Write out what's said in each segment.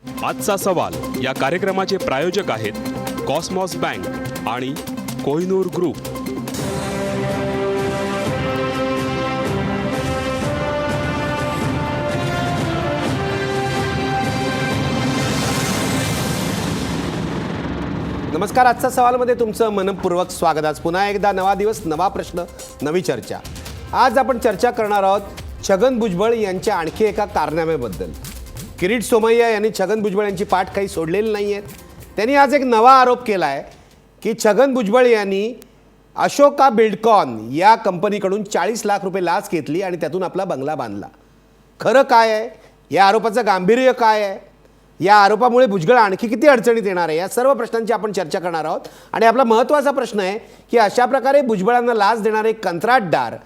आजचा सवाल या कार्यक्रमाचे प्रायोजक आहेत कॉस्मॉस बँक आणि कोहिनूर ग्रुप। नमस्कार, आजचा सवालमध्ये तुमचं मनपूर्वक स्वागत। आज पुन्हा एकदा नवा दिवस, नवा प्रश्न, नवी चर्चा। आज आपण चर्चा करणार आहोत छगन भुजबळ यांच्या आणखी एका कारनाम्याबद्दल। किरीट सोमय्या यांनी छगन भुजबळ यांची पाठ काही सोडलेली नाही आहेत। त्यांनी आज एक नवा आरोप केला आहे की छगन भुजबळ यांनी अशोका बिल्डकॉन या कंपनीकडून 40 लाख रुपये लाच घेतली आणि त्यातून आपला बंगला बांधला। खरं काय आहे? या आरोपाचं गांभीर्य काय आहे? या आरोपामुळे भुजबळ आणखी किती अडचणीत येणार आहे? या सर्व प्रश्नांची आपण चर्चा करणार आहोत। आणि आपला महत्त्वाचा प्रश्न आहे की अशा प्रकारे भुजबळांना लाच देणारे कंत्राटदार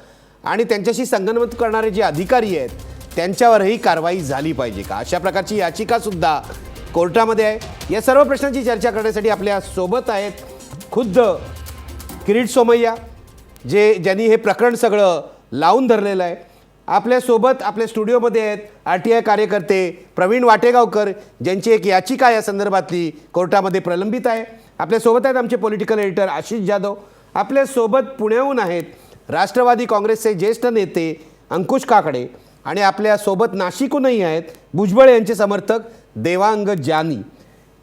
आणि त्यांच्याशी संगनमत करणारे जे अधिकारी आहेत त्यांच्यावरही कारवाई झाली पाहिजे का? अशा प्रकारची याचिकासुद्धा कोर्टामध्ये आहे। या सर्व प्रश्नांची चर्चा करण्यासाठी आपल्या सोबत आहेत खुद्द किरीट सोमय्या, ज्यांनी हे प्रकरण सगळं लावून धरलेलं आहे। आपल्यासोबत आपल्या स्टुडिओमध्ये आहेत RTI कार्यकर्ते प्रवीण वाटेगावकर, ज्यांची एक याचिका या संदर्भातली कोर्टामध्ये प्रलंबित आहे। आपल्यासोबत आहेत आमचे पॉलिटिकल एडिटर आशिष जाधव। आपल्यासोबत पुण्याहून आहेत राष्ट्रवादी काँग्रेसचे ज्येष्ठ नेते अंकुश काकडे आणि आपल्यासोबत नाशिकहूनही आहेत भुजबळ यांचे समर्थक देवांग जानी।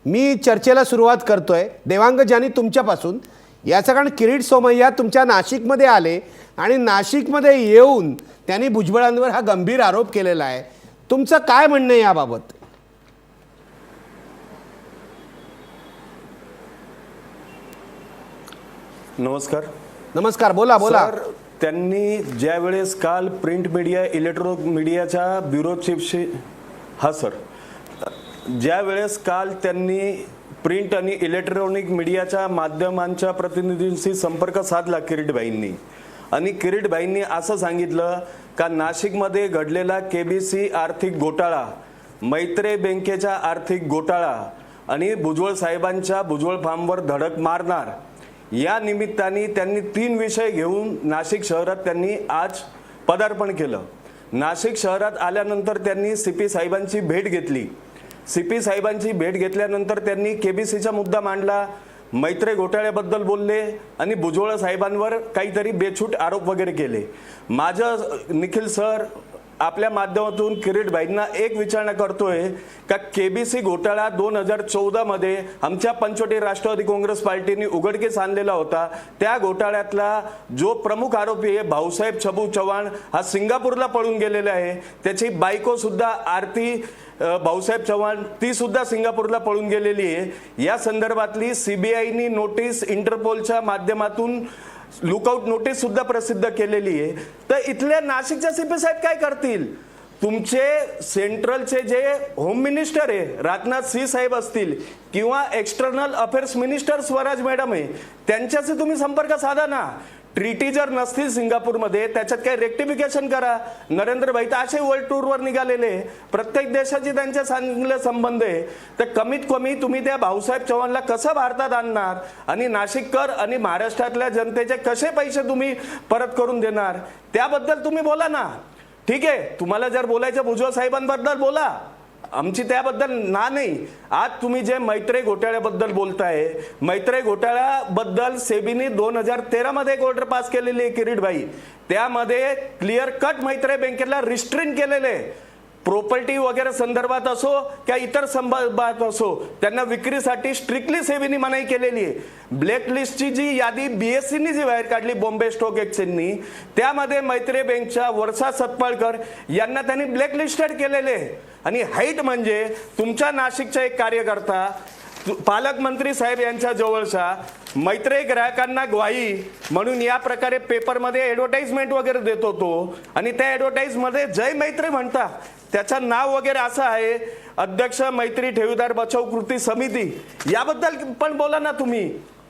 मी चर्चेला सुरुवात करतोय देवांग जानी तुमच्यापासून। याचं कारण किरीट सोमय्या तुमच्या नाशिकमध्ये आले आणि नाशिकमध्ये येऊन त्यांनी भुजबळांवर हा गंभीर आरोप केलेला आहे। तुमचं काय म्हणणं आहे याबाबत? नमस्कार। नमस्कार, बोला बोला। सर, त्यांनी ज्या वेळेस काल प्रिंट मीडिया इलेक्ट्रॉनिक मीडियाच्या ब्युरो चीफशी ज्या वेळेस काल त्यांनी प्रिंट आणि इलेक्ट्रॉनिक मीडियाच्या माध्यमांच्या प्रतिनिधींशी संपर्क साधला किरीटभाईंनी, आणि किरीटभाईंनी असं सांगितलं का नाशिकमध्ये घडलेला KBC आर्थिक घोटाळा, मैत्रेय बँकेचा आर्थिक घोटाळा आणि भुजबळ साहेबांच्या भुजबळ फार्मवर धडक मारणार, या निमित्ताने त्यांनी 3 विषय घेऊन नाशिक शहरात त्यांनी आज पदार्पण केलं। नाशिक शहरात आल्यानंतर त्यांनी CP साहेबांची भेट घेतली। CP साहेबांची भेट घेतल्यानंतर त्यांनी KBCचा मुद्दा मांडला, मैत्रेय घोटाळ्याबद्दल बोलले आणि भुजबळ साहेबांवर काहीतरी बेछूट आरोप वगैरे केले। माझं निखिल सर आपल्या माध्यमातून किरीटभाईंना एक विचारणा करतोय का KBC घोटाळा 2014 मध्ये आमच्या पंचवटी राष्ट्रवादी काँग्रेस पार्टीने उघडकीस आणलेला होता। त्या घोटाळ्यातला जो प्रमुख आरोपी आहे भाऊसाहेब छबू चव्हाण हा सिंगापूरला पळून गेलेला आहे। त्याची बायको सुद्धा आरती भाऊसाहेब चव्हाण ती सुद्धा सिंगापूरला पळून गेलेली आहे। या संदर्भातली CBIनी नोटीस इंटरपोलच्या माध्यमातून लुकआउट नोटीस सुद्धा प्रसिद्ध केलेली आहे। तर इथल्या नाशिकच्या CP साहेब काय करतील? तुमचे सेंट्रलचे जे होम मिनिस्टर आहे राजनाथ सिंह साहेब असतील किंवा external affairs minister Swaraj madam आहे, त्यांच्याशी तुम्ही संपर्क साधा ना। ट्रीटी जर नसतील सिंगापूरमध्ये त्याच्यात काही रेक्टिफिकेशन करा। नरेंद्र भाई तर असे वर्ल्ड टूरवर निघालेले, प्रत्येक देशाची त्यांच्या चांगले संबंध आहे। तर कमीत कमी तुम्ही त्या भाऊसाहेब चव्हाणला कसं भारतात आणणार आणि नाशिककर आणि महाराष्ट्रातल्या जनतेचे कसे पैसे तुम्ही परत करून देणार, त्याबद्दल तुम्ही बोला ना। ठीक आहे, तुम्हाला जर बोलायचं भुजबळ साहेबांबद्दल बोला, आमची त्याबद्दल ना नाही। आज तुम्ही जे मैत्रेय घोटाळ्याबद्दल बोलताय, मैत्रेय घोटाळ्याबद्दल सेबीने 2013 मध्ये एक ऑर्डर पास केलेली आहे किरीटभाई, त्यामध्ये क्लिअर कट मैत्रेय बँकेला रिस्ट्रिक्ट केलेले, प्रॉपर्टी वगैरे संदर्भात असो किंवा इतर संदर्भात असो त्यांना विक्रीसाठी स्ट्रिक्टली सेबीने मनाई केलेली आहे। ब्लॅक लिस्टची जी यादी BSEनी जी बाहेर काढली बॉम्बे स्टॉक एक्सचेंजनी, त्यामध्ये मैत्रेय बँकच्या वर्षा सतपाळकर यांना त्यांनी ब्लॅक लिस्टेड केलेले। आणि हाईट म्हणजे तुमच्या नाशिकचा एक कार्यकर्ता पालकमंत्री साहेब यांच्या जवळचा मैत्रेय ग्राहकांना ग्वाही म्हणून या प्रकारे पेपरमध्ये ॲडव्हर्टाइजमेंट वगैरे देत होतो, आणि त्या ॲडव्हर्टाइजमध्ये जय मैत्री म्हणता त्याचं नाव वगैरे असं आहे, अध्यक्ष मैत्री ठेवीदार बचाव कृती समिती, याबद्दल पण बोला ना तुम्ही।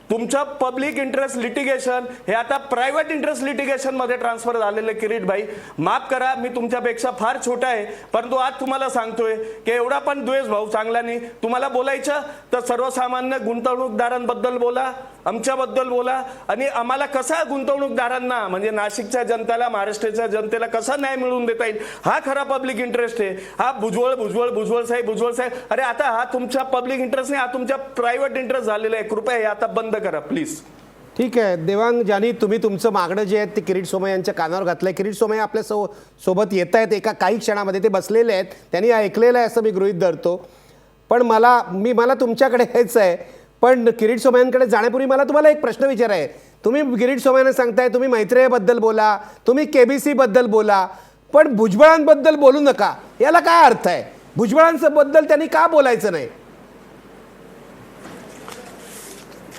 तुमचं पब्लिक इंटरेस्ट लिटिगेशन हे आता प्रायव्हेट इंटरेस्ट लिटिगेशन मध्ये ट्रान्सफर झालेले किरीट भाई, माफ करा मी तुमच्यापेक्षा फार छोटा आहे, परंतु आज तुम्हाला सांगतोय की एवढा पण द्वेष भाऊ चांगला नाही. तुम्हाला बोलायचं तर सर्वसामान्य गुंतवणूकदारांबद्दल बोला, आमच्याबद्दल बोला, आणि आम्हाला कसा गुंतवणूकदारांना म्हणजे नाशिकच्या जनतेला, महाराष्ट्राच्या जनतेला कसा न्याय मिळवून देता येईल, हा खरा पब्लिक इंटरेस्ट आहे. हा भुजबळ साहेब, अरे आता हा तुमचा पब्लिक इंटरेस्ट नाही, हा तुमचा प्रायव्हेट इंटरेस्ट झालेला आहे. कृपया हे आता बंद करा प्लीज. ठीक आहे देवांग जानी, तुम्ही तुमचं मागणं जे आहे ते किरीट सोमय्या यांच्या कानावर घातलंय. किरीट सोमय्या आपल्या सोबत येत आहेत, एका काही क्षणामध्ये ते बसलेले आहेत, त्यांनी ऐकलेलं आहे असं मी गृहीत धरतो. पण मला तुमच्याकडे हेच आहे, पण किरीट सोमय्यांकडे जाण्यापूर्वी मला तुम्हाला एक प्रश्न विचार आहे. तुम्ही किरीट सोमय्यांना सांगताय तुम्ही मैत्रेयबद्दल बोला, तुम्ही KBC बद्दल बोला, पण भुजबळांबद्दल बोलू नका, याला काय अर्थ आहे? भुजबळांबद्दल त्यांनी का बोलायचं नाही?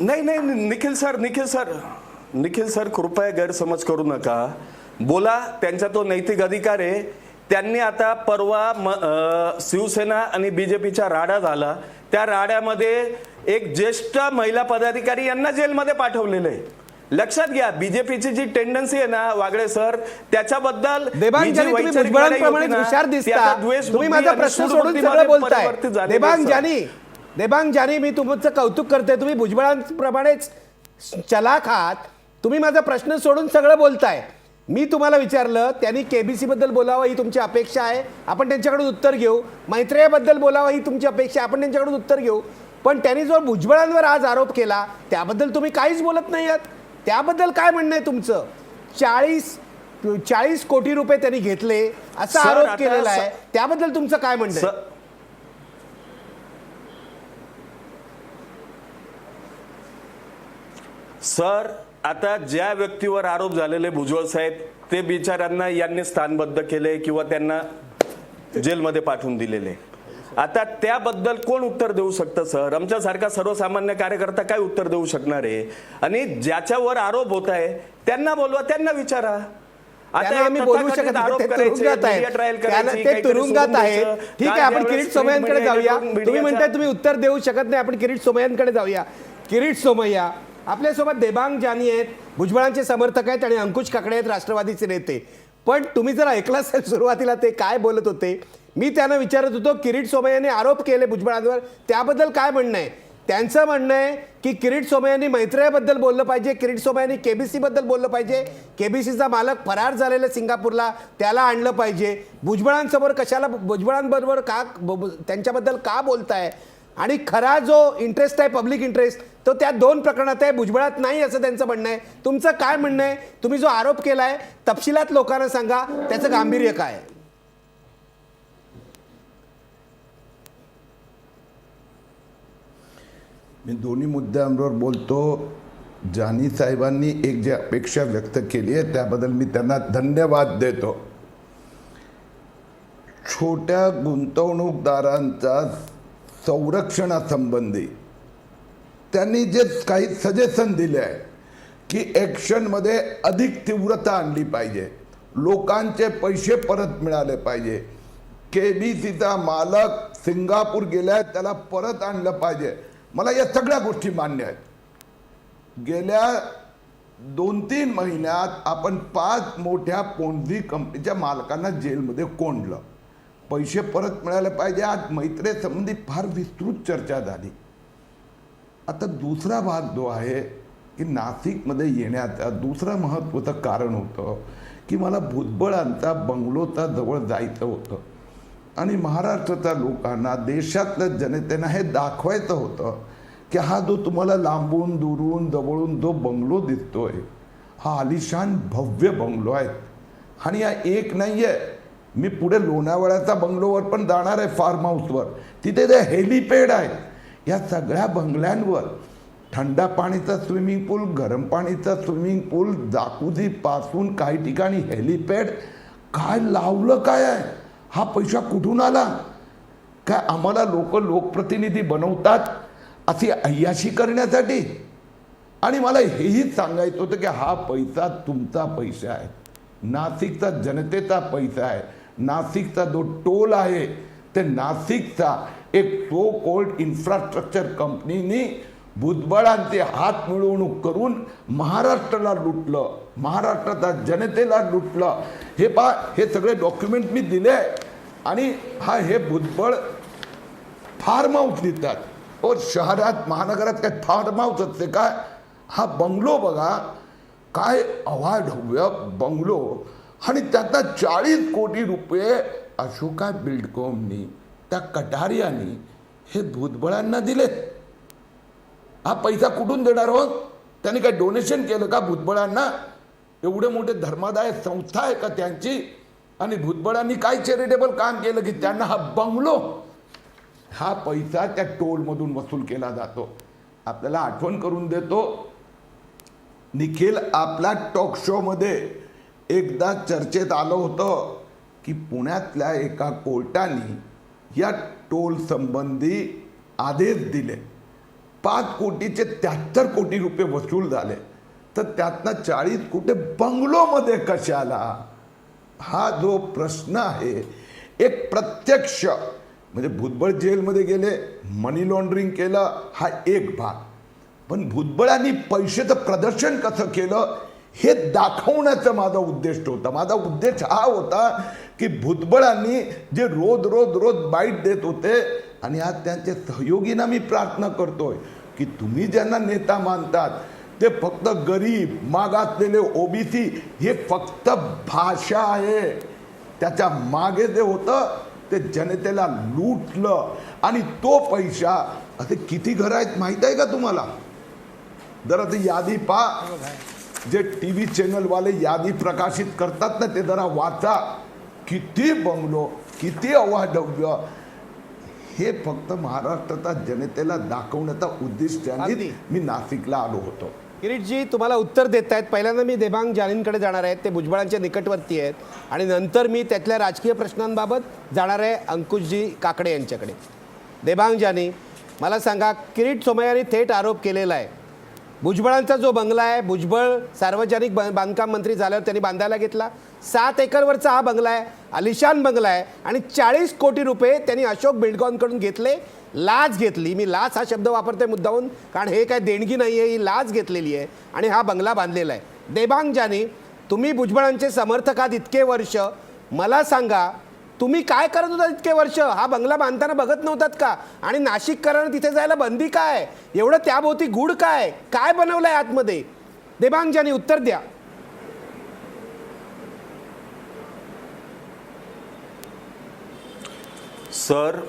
नाही निखिल सर कृपया गैरसमज करू नका. बोला, त्यांचा तो नैतिक अधिकार आहे. त्यांनी आता परवा शिवसेना आणि BJPचा राडा झाला, त्या राड्यामध्ये एक ज्येष्ठ महिला पदाधिकारी यांना जेलमध्ये पाठवलेलं आहे. लक्षात घ्या, BJPची जी टेंडन्सी आहे ना वागळे सर, त्याच्याबद्दल देबांग जानी तुम्ही भुजबळांप्रमाणेच हुशार दिसता, तुम्ही माझा प्रश्न सोडून सगळं बोलताय. देबांग जानी मी तुमचं कौतुक करते, तुम्ही भुजबळांप्रमाणेच चलाख आहात, तुम्ही माझा प्रश्न सोडून सगळं बोलताय. मी तुम्हाला विचारलं त्यांनी KBC बद्दल बोलावं ही तुमची अपेक्षा आहे, आपण त्यांच्याकडून उत्तर घेऊ. मैत्रेयबद्दल बोलावं ही तुमची अपेक्षा, आपण त्यांच्याकडून उत्तर घेऊ. पण त्यांनी जो भुजबळांवर आज आरोप केला त्याबद्दल तुम्ही काहीच बोलत नाही आहात. त्याबद्दल काय म्हणणं आहे तुमचं? 40 कोटी रुपये त्यांनी घेतले असा आरोप केलेला आहे, त्याबद्दल तुमचं काय म्हणणं आहे? सर आता ज्या व्यक्तीवर आरोप झालेले भुजबळ साहेब, ते बिचाऱ्यांना यांनी स्थानबद्ध केले किंवा त्यांना जेलमध्ये पाठवून दिलेले. आता त्याबद्दल कोण उत्तर देऊ शकतं सर? आमच्यासारखा सर्वसामान्य कार्यकर्ता काय उत्तर देऊ शकणार आहे? आणि ज्याच्यावर आरोप होत आहे त्यांना बोलवा, त्यांना विचारा. आता आम्ही बोलू शकत नाही, ते तुरुंगात आहेत. ठीक आहे, आपण किरीट सोमय्यांकडे जाऊया. तुम्ही म्हणताय तुम्ही उत्तर देऊ शकत नाही, आपण किरीट सोमय्यांकडे जाऊया. किरीट सोमय्या, आपल्यासोबत देबांग जानी आहेत, भुजबळांचे समर्थक आहेत, आणि अंकुश काकडे आहेत, राष्ट्रवादीचे नेते. पण तुम्ही जर ऐकलं असेल सुरुवातीला ते काय बोलत होते, मी त्यांना विचारत होतो किरीट सोमय्यांनी आरोप केले भुजबळांवर, त्याबद्दल काय म्हणणं आहे? त्यांचं म्हणणं आहे की किरीट सोमय्यांनी मैत्रेयबद्दल बोललं पाहिजे, किरीट सोमय्यांनी KBC बद्दल बोललं पाहिजे, KBCचा मालक फरार झालेला सिंगापूरला त्याला आणलं पाहिजे. भुजबळांसमोर कशाला, भुजबळांबरोबर का, त्यांच्याबद्दल का बोलताय? आणि खरा जो इंटरेस्ट आहे पब्लिक इंटरेस्ट तो त्या 2 प्रकरणात आहे, भुजबळात नाही असं त्यांचं म्हणणं आहे. तुमचं काय म्हणणं आहे? तुम्ही जो आरोप केलाय तपशिलात लोकांना सांगा, त्याचं गांभीर्य काय आहे? मी दोन्ही मुद्द्यांवर बोलतो. जानी साहेबांनी एक जी अपेक्षा व्यक्त केली आहे त्याबद्दल मी त्यांना धन्यवाद देतो. छोट्या गुंतवणूकदारांचा संरक्षणासंबंधी त्यांनी जे काही सजेशन दिले आहे की ॲक्शनमध्ये अधिक तीव्रता आणली पाहिजे, लोकांचे पैसे परत मिळाले पाहिजे, KBCचा मालक सिंगापूर गेलाय त्याला परत आणलं पाहिजे, मला या सगळ्या गोष्टी मान्य आहेत. गेल्या 2-3 महिन्यात आपण 5 मोठ्या पोंजी कंपनीच्या मालकांना जेलमध्ये कोंडलं, पैसे परत मिळाले पाहिजे. आज मैत्रेसंबंधी फार विस्तृत चर्चा झाली. आता दुसरा भाग जो आहे की नाशिकमध्ये येण्याचं दुसरं महत्त्वाचं कारण होतं की मला भुजबळांचा बंगलोचा जवळ जायचं होतं आणि महाराष्ट्राच्या लोकांना, देशातल्या जनतेनं हे दाखवायचं होतं की हा जो तुम्हाला लांबून दुरून जवळून जो बंगलो दिसतोय हा आलिशान भव्य बंगलो आहे. आणि हा एक नाही आहे, मी पुढे लोणावळ्याचा बंगलोवर पण जाणार आहे, फार्म हाऊसवर, तिथे ते हेलिपॅड आहेत. या सगळ्या बंगल्यांवर थंड पाणीचा स्विमिंग पूल, गरम पाणीचा स्विमिंग पूल, जाकुझीपासून काही ठिकाणी हेलिपॅड, काय लावलं काय आहे? हा पैसा कुठून आला? काय आम्हाला लोकप्रतिनिधी बनवतात अशी अय्याशी करण्यासाठी? आणि मला हेही सांगायचं होतं की हा पैसा तुमचा पैसा आहे, नाशिकचा जनतेचा पैसा आहे. नाशिकचा जो टोल आहे ते नाशिकचा एक सो कॉल्ड इन्फ्रास्ट्रक्चर कंपनीनी भुजबळांचे हात मिळवणूक करून महाराष्ट्राला लुटलं, महाराष्ट्राच्या जनतेला लुटलं. हे सगळे डॉक्युमेंट मी दिले आणि हे भुजबळ फार्म हाऊस देतात. शहरात महानगरात काय फार्म हाऊस असते काय? हा बंगलो बघा, काय अवाढव्य बंगलो, आणि त्याचा 40 कोटी रुपये अशोका बिल्डकॉमनी, त्या कटारियानी हे भुजबळांना दिलेत. हा पैसा कुठून देणार हो? त्यांनी काय डोनेशन केलं का भुजबळांना? एवढे मोठे धर्मादाय संस्था आहे का त्यांची? आणि भुजबळांनी काय चॅरिटेबल काम केलं की त्यांना हा बंगलो, हा पैसा त्या टोलमधून वसूल केला जातो. आपल्याला आठवण करून देतो, निखिल आपला टॉक शो मध्ये एकदा चर्चेत आलं होतं की पुण्यातल्या एका कोर्टाने या टोल संबंधी आदेश दिले. 5 कोटीचे 73 कोटी रुपये वसूल झाले, तर त्यातनं 40 कोटी बंगलोमध्ये कशाला? हा जो प्रश्न आहे, एक प्रत्यक्ष म्हणजे भुजबळ जेलमध्ये गेले, मनी लॉन्ड्रिंग केलं, हा एक भाग. पण भुजबळांनी पैशाचं प्रदर्शन कसं केलं हे दाखवण्याचा माझा उद्देश होता. माझा उद्देश हा होता की भुजबळांनी जे रोज बाईट देत होते, आणि आज त्यांच्या सहयोगींना मी प्रार्थना करतोय की तुम्ही ज्यांना नेता मानतात ते फक्त गरीब, मागासलेले, ओबीसी, हे फक्त भाषा आहे. त्याच्या मागे जे होतं ते जनतेला लूटलं. आणि तो पैसा, असे किती घर आहेत माहित आहे का तुम्हाला? जरा ते यादी पहा, जे टीव्ही चॅनलवाले यादी प्रकाशित करतात ना, ते जरा वाचा. किती बंगलो, किती अवाढव्य. हे फक्त महाराष्ट्राच्या जनतेला दाखवण्याचा उद्दिष्टाने मी नाशिकला आलो होतो. किरीटजी तुम्हाला उत्तर देत आहेत. पहिल्यांदा मी देबांग जानींकडे जाणार आहे, ते भुजबळांच्या निकटवर्ती आहेत, आणि नंतर मी त्यातल्या राजकीय प्रश्नांबाबत जाणार आहे अंकुशजी काकडे यांच्याकडे. देबांग जानी, मला सांगा, किरीट सोमय्यांनी थेट आरोप केलेला आहे भुजबळांचा जो बंगला आहे, भुजबळ सार्वजनिक बांधकाम मंत्री झाल्यावर त्यांनी बांधायला घेतला. 7 एकरवरचा हा बंगला आहे, आलिशान बंगला आहे, आणि 40 कोटी रुपये त्यांनी अशोक बिल्डकॉनकडून घेतले. लाच घेतली, मी लाच हा शब्द वापरते मुद्दाहून, कारण हे काय देणगी नाही आहे, ही लाच घेतलेली आहे, आणि हा बंगला बांधलेला आहे. देबांग जानी, तुम्ही भुजबळांचे समर्थक आहात इतके वर्ष, मला सांगा तुम्ही काय करत होता इतके वर्ष? हा बंगला बांधताना बघत नव्हतात का? आणि नाशिककरांना तिथे जायला बंदी काय? एवढं त्याभोवती गूढ काय? काय बनवलंय आतमध्ये? देबांग जानी, उत्तर द्या. सर,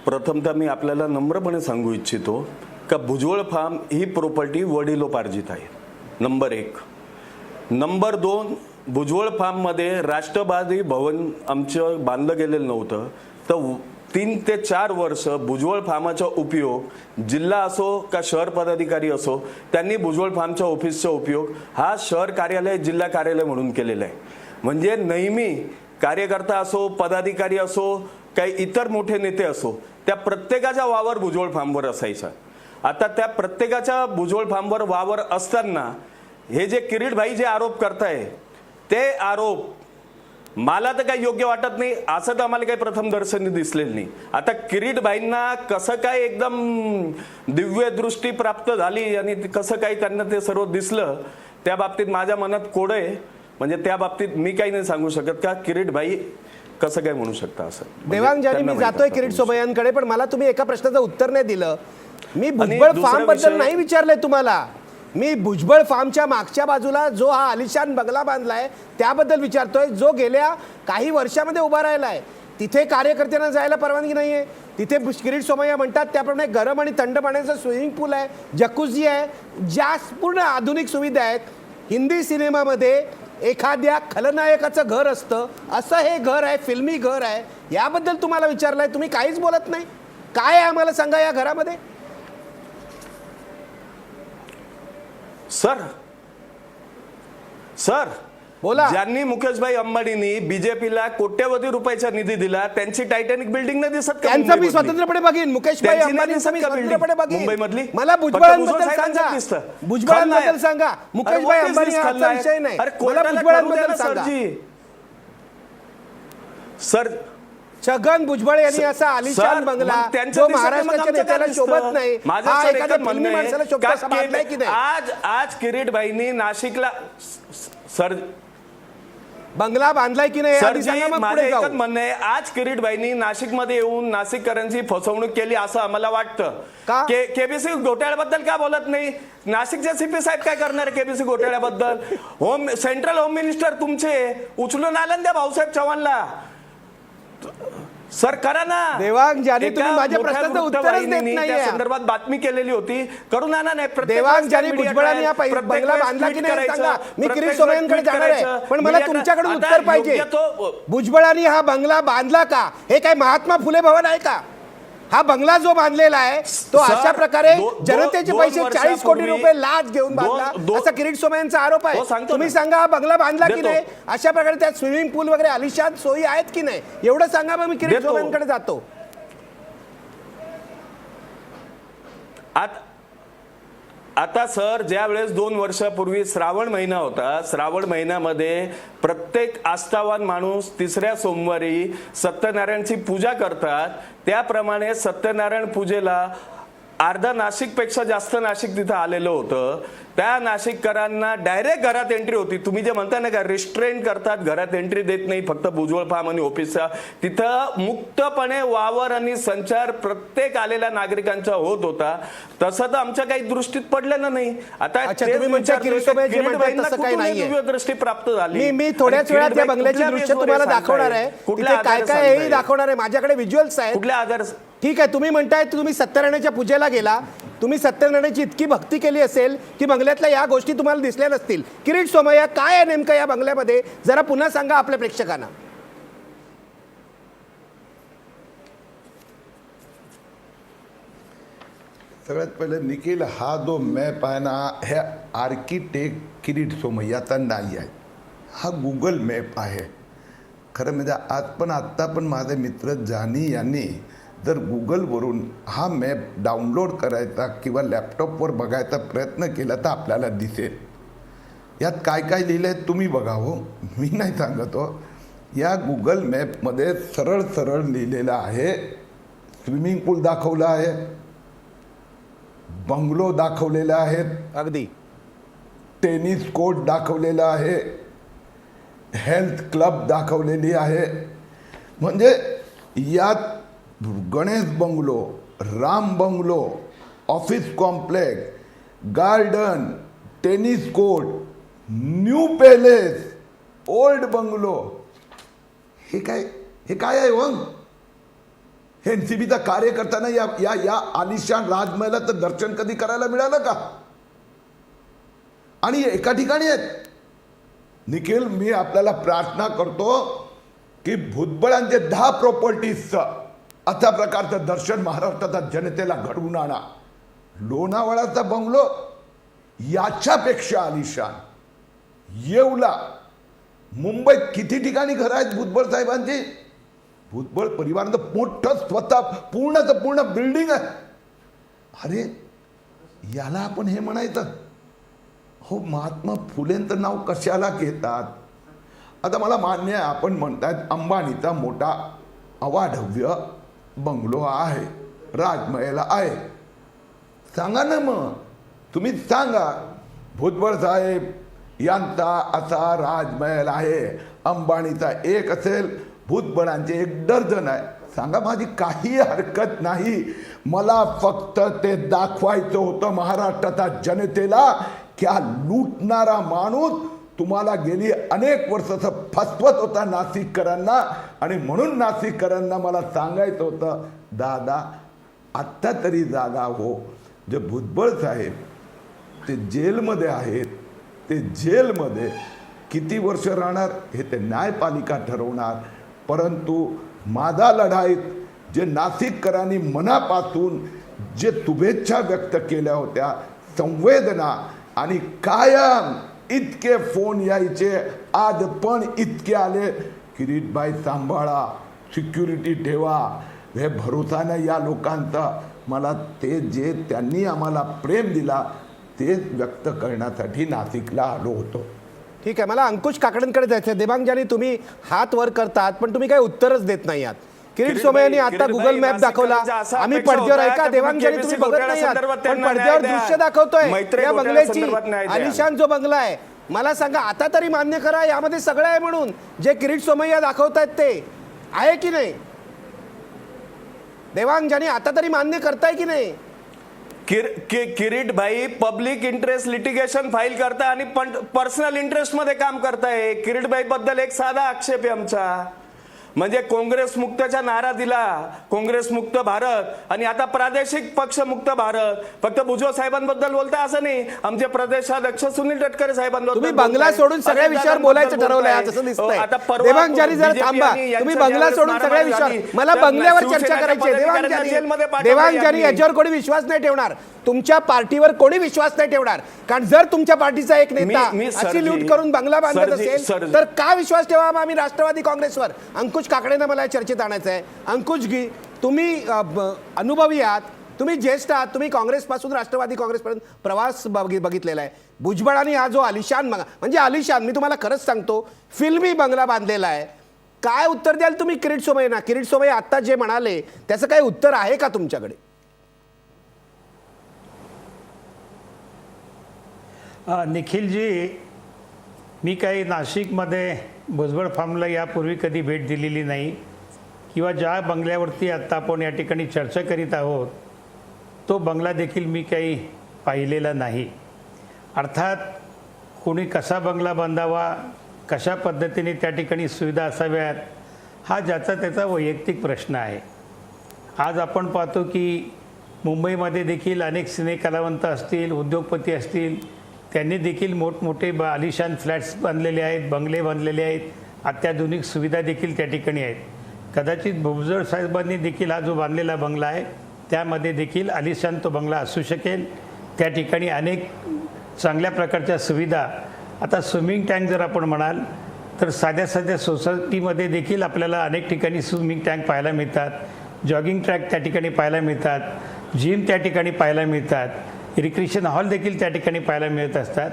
प्रथमतः मी आपल्याला नम्रपणे सांगू इच्छितो का भुजबळ फार्म ही प्रॉपर्टी वडिलोपार्जित आहे, नंबर 1. नंबर 2, भुजबळ फार्ममध्ये राष्ट्रवादी भवन आमचं बांधलं गेलेलं नव्हतं, तर 3 ते 4 वर्ष भुजबळ फार्माचा उपयोग जिल्हा असो का शहर पदाधिकारी असो, त्यांनी भुजबळ फार्मच्या ऑफिसचा उपयोग हा शहर कार्यालय, जिल्हा कार्यालय म्हणून केलेला आहे. म्हणजे नेहमी कार्यकर्ता असो, पदाधिकारी असो, काही इतर मोठे नेते असो, त्या प्रत्येकाचा वावर भुजबळ फार्मवर असायचा. आता त्या प्रत्येकाच्या भुजबळ फार्मवर वावर असताना हे जे किरीट भाई जे आरोप करताय, ते आरोप मला तर काही योग्य वाटत नाही. असं तर आम्हाला काही प्रथम दर्शनी दिसलेलं नाही. आता किरीट भाईंना कसं काय एकदम दिव्य दृष्टी प्राप्त झाली आणि कसं काही त्यांना ते सर्व दिसलं, त्या बाबतीत माझ्या मनात कोड आहे. म्हणजे त्या बाबतीत मी काही नाही सांगू शकत का किरीट भाई कसं काय म्हणू शकता असं. देबांग जानी, मी जातोय किरीट सोमय्यांकडे, पण मला तुम्ही एका प्रश्नाचं उत्तर नाही दिलं. मी भुजबळ फार्म बद्दल नाही विचारलंय तुम्हाला, मी भुजबळ फार्मच्या मागच्या बाजूला जो हा आलिशान बंगला बांधलाय त्याबद्दल विचारतोय, जो गेल्या काही वर्षामध्ये उभा राहिलाय. तिथे कार्यकर्त्यांना जायला परवानगी नाहीये. तिथे किरीट सोमय्या म्हणतात त्याप्रमाणे गरम आणि थंड पाण्याचं स्विमिंग पूल आहे, जकुझी आहे, ज्या पूर्ण आधुनिक सुविधा आहेत. हिंदी सिनेमामध्ये एखाद्या खलनायकाचं घर असतं, असं हे घर आहे, फिल्मी घर आहे. याबद्दल तुम्हाला विचारलंय, तुम्ही काहीच बोलत नाही. काय आहे आम्हाला सांगा या घरामध्ये? सर बोला. ज्यांनी मुकेशभाई अंबानींनी बीजेपीला कोट्यवधी रुपयाचा निधी दिला, त्यांची टायटॅनिक बिल्डिंग नाही दिसत का? त्यांचं मी स्वतंत्रपणे बघीन. मुकेशभाई अंबानींचं मी स्वतंत्रपणे बघीन. मुंबईमधली मला भुजबळांबद्दल सांगा, भुजबळांबद्दल सांगा. मुकेशभाई अंबानी हा विषय नाही, मला भुजबळांबद्दल सांगा. सर छगन भुजबळ यांनी असा आलिशान सर, बंगला मग त्यांच्या जो दिशेने मग महाराष्ट्राच्या आमचं काय नेत्याला दिसतं? शोभत नाही, माझं हा सर एकच एखाद्या म्हणणं फिल्मी आहे माणसाला शोभतो का असा बांधलाय की नाही? आज किरीटबाईंनी नाशिकला सर बंगला बांधलाय की नाही आधी सरजी, सांगा, मग माझं पुढे एकच जाऊ. म्हणणं आहे, आज किरीटबाईंनी नाशिकमध्ये येऊन नाशिककरांची फसवणूक केली असं आम्हाला वाटतं. का? केबीसी घोटाळ्याबद्दल का बोलत नाही? नाशिकचे सीपी साहेब काय करणार केबीसी घोटाळ्याबद्दल? सेंट्रल होम मिनिस्टर तुमचे उचलून आले ना त्या भाऊसाहेब चव्हाणला. सर करा ना. देवांग ज्याने तुम्ही एका माझ्या मोठ्या प्रश्नाचं उत्तरच देत वृत्तवाहिनीने नाहीये. त्या संदर्भात बातमी केलेली होती. करून आणा नाही. प्रत्येक देवांग वेळेस ज्याने media भुजबळांनी हा trial, प्रत्येक बंगला वेळेस बांधला की tweet नाही करायचं, सांगा. मी प्रत्येक किरीट वेळेस सोमय्यांकडे tweet जाणार आहे, करायचं. पण मला media तुमच्याकडून आता उत्तर पाहिजे. योग्य तो भुजबळांनी हा बंगला बांधला का? हे काय महात्मा फुले भवन आहे का? हा बंगला जो बांधलेला आहे तो सर, अशा प्रकारे दोन जनतेचे पैसे 40 कोटी वर्षापूर्वी रुपये लाच घेऊन बांधला दोन- असा किरीट सोमय्यांचा आरोप आहे. हो, सांगतो तुम्ही ना. सांगा हा बंगला बांधला की देतो. नाही? अशा प्रकारे त्यात स्विमिंग पूल वगैरे आलिशान सोयी आहेत की नाही एवढं सांगा, मग मी किरीट देतो. सोमय्यांकडे जातो. आता सर ज्या वेळेस 2 वर्षापूर्वी श्रावण महिना होता, श्रावण महिन्यामध्ये प्रत्येक आस्थावान माणूस तिसऱ्या सोमवारी सत्यनारायणची पूजा करतात. त्याप्रमाणे सत्यनारायण पूजेला अर्धा नाशिकपेक्षा जास्त नाशिक तिथं आलेलं होतं. त्या नाशिककरांना डायरेक्ट घरात एंट्री होती. तुम्ही जे म्हणता ना का रिस्ट्रेन करतात, घरात एंट्री देत नाही, फक्त भुजबळ फार्म आणि ऑफिसचा, तिथं मुक्तपणे वावर आणि संचार प्रत्येक आलेल्या नागरिकांचा होत होता. तसं तर आमच्या काही दृष्टीत पडलेलं नाही. आता अच्छा, तेच तुम्ही म्हणता विचारतोय किरीट सोमय्या की जे म्हणतात किरीटबाईंना तसं काही कुठून नाहीये. दिव्य दृष्टी प्राप्त झाली. मी थोड्याच वेळात त्या किरीटबाई बंगल्याची कुठल्या दृश्य बेसवर तुम्हाला सांगताय? दाखवणार आहे. कुठल्या तिथे काय आधारे काय हेही सांगताय? दाखवणार आहे. माझ्याकडे व्हिज्युअल्स आहेत. कुठल्या आधार ठीक आहे, तुम्ही म्हणताय तुम्ही सत्यनारायणाच्या पूजेला गेला, तुम्ही सत्यनारायणाची इतकी भक्ती केली असेल की बंगल्यातल्या या गोष्टी तुम्हाला दिसल्या नसतील. किरीट सोमय्या काय आहे नेमकं या बंगल्यामध्ये जरा पुन्हा सांगा आपल्या प्रेक्षकांना. सगळ्यात पहिले निखिल, हा जो मॅप आहे ना, हे आर्किटेक्ट किरीट सोमय्याचा नाही आहे, हा गुगल मॅप आहे. खरं म्हणजे आत्ता पण माझे मित्र जानी यांनी जर गुगलवरून हा मॅप डाउनलोड करायचा किंवा लॅपटॉपवर बघायचा प्रयत्न केला तर आपल्याला दिसेल. यात काय काय लिहिलं आहे तुम्ही बघा हो, मी नाही सांगत हो. या गुगल मॅपमध्ये सरळ सरळ लिहिलेलं आहे. स्विमिंग पूल दाखवलं आहे, बंगलो दाखवलेला आहेत, अगदी टेनिस कोर्ट दाखवलेला आहे, हेल्थ क्लब दाखवलेली आहे. म्हणजे यात Ganesh bungalow, Ram bungalow, office complex, garden, tennis court, new palace, old bungalow, हे काय आहे हो? हे एनसीबीचा कार्य करताना या या या आलिशान राजमहालाचं दर्शन कधी करायला मिळालं का? आणि एका ठिकाणी आहेत. निखिल, मी आपल्याला प्रार्थना करतो की भुजबळांचे 10 प्रॉपर्टीजचं अशा प्रकारचं दर्शन महाराष्ट्राच्या जनतेला घडवून आणा. लोणावळ्याचा बंगलो याच्यापेक्षा आलिशान, येवला, मुंबईत किती ठिकाणी घरं आहेत भुजबळ साहेबांची. भुजबळ परिवाराचं मोठं स्वतः पूर्ण बिल्डिंग आहे. अरे याला आपण हे म्हणायचं हो, महात्मा फुलेंचं नाव कशाला घेतात? आता मला मान्य आहे, आपण म्हणतायत अंबानीचा मोठा अवाढव्य बंगलो आहे, राजमहल आहे. सांगा ना मग, तुम्ही सांगा भुजबळ साहेब यांचा असा राजमहल आहे, अंबानीचा एक असेल, भुजबळांचे 1 डझन आहे. सांगा, माझी काही हरकत नाही. मला फक्त ते दाखवायचं होतं महाराष्ट्राच्या जनतेला की हा लुटणारा माणूस तुम्हाला गेली अनेक वर्ष फसवत होता नाशिककरांना. आणि म्हणून नाशिककरांना मला सांगायचं होतं, दादा आत्ता तरी जागा हो. जे भुजबळ साहेब ते जेलमध्ये आहेत, ते जेलमध्ये किती वर्ष राहणार हे ते न्यायपालिका ठरवणार. परंतु माझा लढाईत जे नाशिककरांनी मनापासून जे शुभेच्छा व्यक्त केल्या होत्या, संवेदना आणि कायम इतके फोन यायचे, आज पण इतके आले, किरीटबाई सांभाळा, सिक्युरिटी ठेवा, हे भरोसा नाही या लोकांचा. मला ते जे त्यांनी आम्हाला प्रेम दिला ते व्यक्त करण्यासाठी नाशिकला आलो होतो. ठीक आहे, मला अंकुश काकडेंकडे जायचं आहे. देवांग ज्याने तुम्ही हात वर करतात पण तुम्ही काही उत्तरच देत नाही आहात. किरीट सोमय्या यांनी आता गुगल मॅप दाखवला. आम्ही पडद्यावर ऐका देवांगजनी तुम्ही बघत नाही आहात, पण पडद्यावर दृश्य दाखवतोय या बंगल्याची. आलिशान जो बंगला आहे, मला सांगा आता तरी मान्य करा यामध्ये सगळं आहे म्हणून. जे किरीट सोमय्या दाखवतायत ते आहे की नाही? देवांगजनी आता तरी मान्य करताय की नाही? किरीट भाई पब्लिक इंटरेस्ट लिटिगेशन फाईल करता आणि पर्सनल इंटरेस्ट मध्ये काम करताय. किरीट भाई बद्दल एक साधा आक्षेप आहे आमचा, म्हणजे काँग्रेस मुक्तचा नारा दिला, काँग्रेस मुक्त भारत, आणि आता प्रादेशिक पक्ष मुक्त भारत. फक्त भुजबळ साहेबांबद्दल बोलता असं नाही, आमचे प्रदेशाध्यक्ष सुनील तटकरे साहेबांबद्दल तुम्ही बंगला सोडून सगळ्या विषयावर बोलायचं ठरवलंय आज असं दिसतंय. देवांगजनी जरा थांबा, तुम्ही बंगला सोडून सगळ्या विषयावर, मला बंगल्यावर चर्चा करायची आहे. देवांगजनी याच्यावर कोणी विश्वास नाही ठेवणार, तुमच्या पार्टीवर कोणी विश्वास नाही ठेवणार. कारण जर तुमच्या पार्टीचा एक नेता अशी लूट करून बंगला बांधत असेल तर का विश्वास ठेवावा आम्ही राष्ट्रवादी काँग्रेसवर? अंकुश काकडेनं मला चर्चेत आणायचं आहे. अंकुशजी, तुम्ही अनुभवी आहात, तुम्ही ज्येष्ठ आहात, तुम्ही काँग्रेसपासून राष्ट्रवादी काँग्रेसपर्यंत प्रवास बघितलेला आहे. भुजबळांनी हा जो आलिशान म्हणजे आलिशान, मी तुम्हाला खरंच सांगतो, फिल्मी बंगला बांधलेला आहे. काय उत्तर द्याल तुम्ही किरीट सोमय्यांना? किरीट सोमय्या आता जे म्हणाले त्याचं काही उत्तर आहे का तुमच्याकडे? निखिलजी, मी काही नाशिकमध्ये भुजबळ फार्मला यापूर्वी कधी भेट दिलेली नाही, किंवा ज्या बंगल्यावरती आत्ता आपण या ठिकाणी चर्चा करीत आहोत तो बंगला देखील मी काही पाहिलेला नाही. अर्थात कोणी कसा बंगला बांधावा, कशा पद्धतीने त्या ठिकाणी सुविधा असाव्यात, हा ज्याचा त्याचा वैयक्तिक प्रश्न आहे. आज आपण पाहतो की मुंबईमध्ये देखील अनेक सिने कलावंत असतील, उद्योगपती असतील, त्यांनी देखील मोठमोठे आलिशान फ्लॅट्स बांधलेले आहेत, बंगले बांधलेले आहेत, अत्याधुनिक सुविधा देखील त्या ठिकाणी आहेत. कदाचित भुजबळ साहेबांनी देखील हा जो बांधलेला बंगला आहे त्यामध्ये देखील आलिशान तो बंगला असू शकेल. त्या ठिकाणी अनेक चांगल्या प्रकारच्या सुविधा, आता स्विमिंग टँक जर आपण म्हणाल तर साध्या साध्या सोसायटीमध्ये देखील आपल्याला अनेक ठिकाणी स्विमिंग टँक पाहायला मिळतात, जॉगिंग ट्रॅक त्या ठिकाणी पाहायला मिळतात, जिम त्या ठिकाणी पाहायला मिळतात, रिक्रिएशन हॉल देखील त्या ठिकाणी पाहायला मिळत असतात.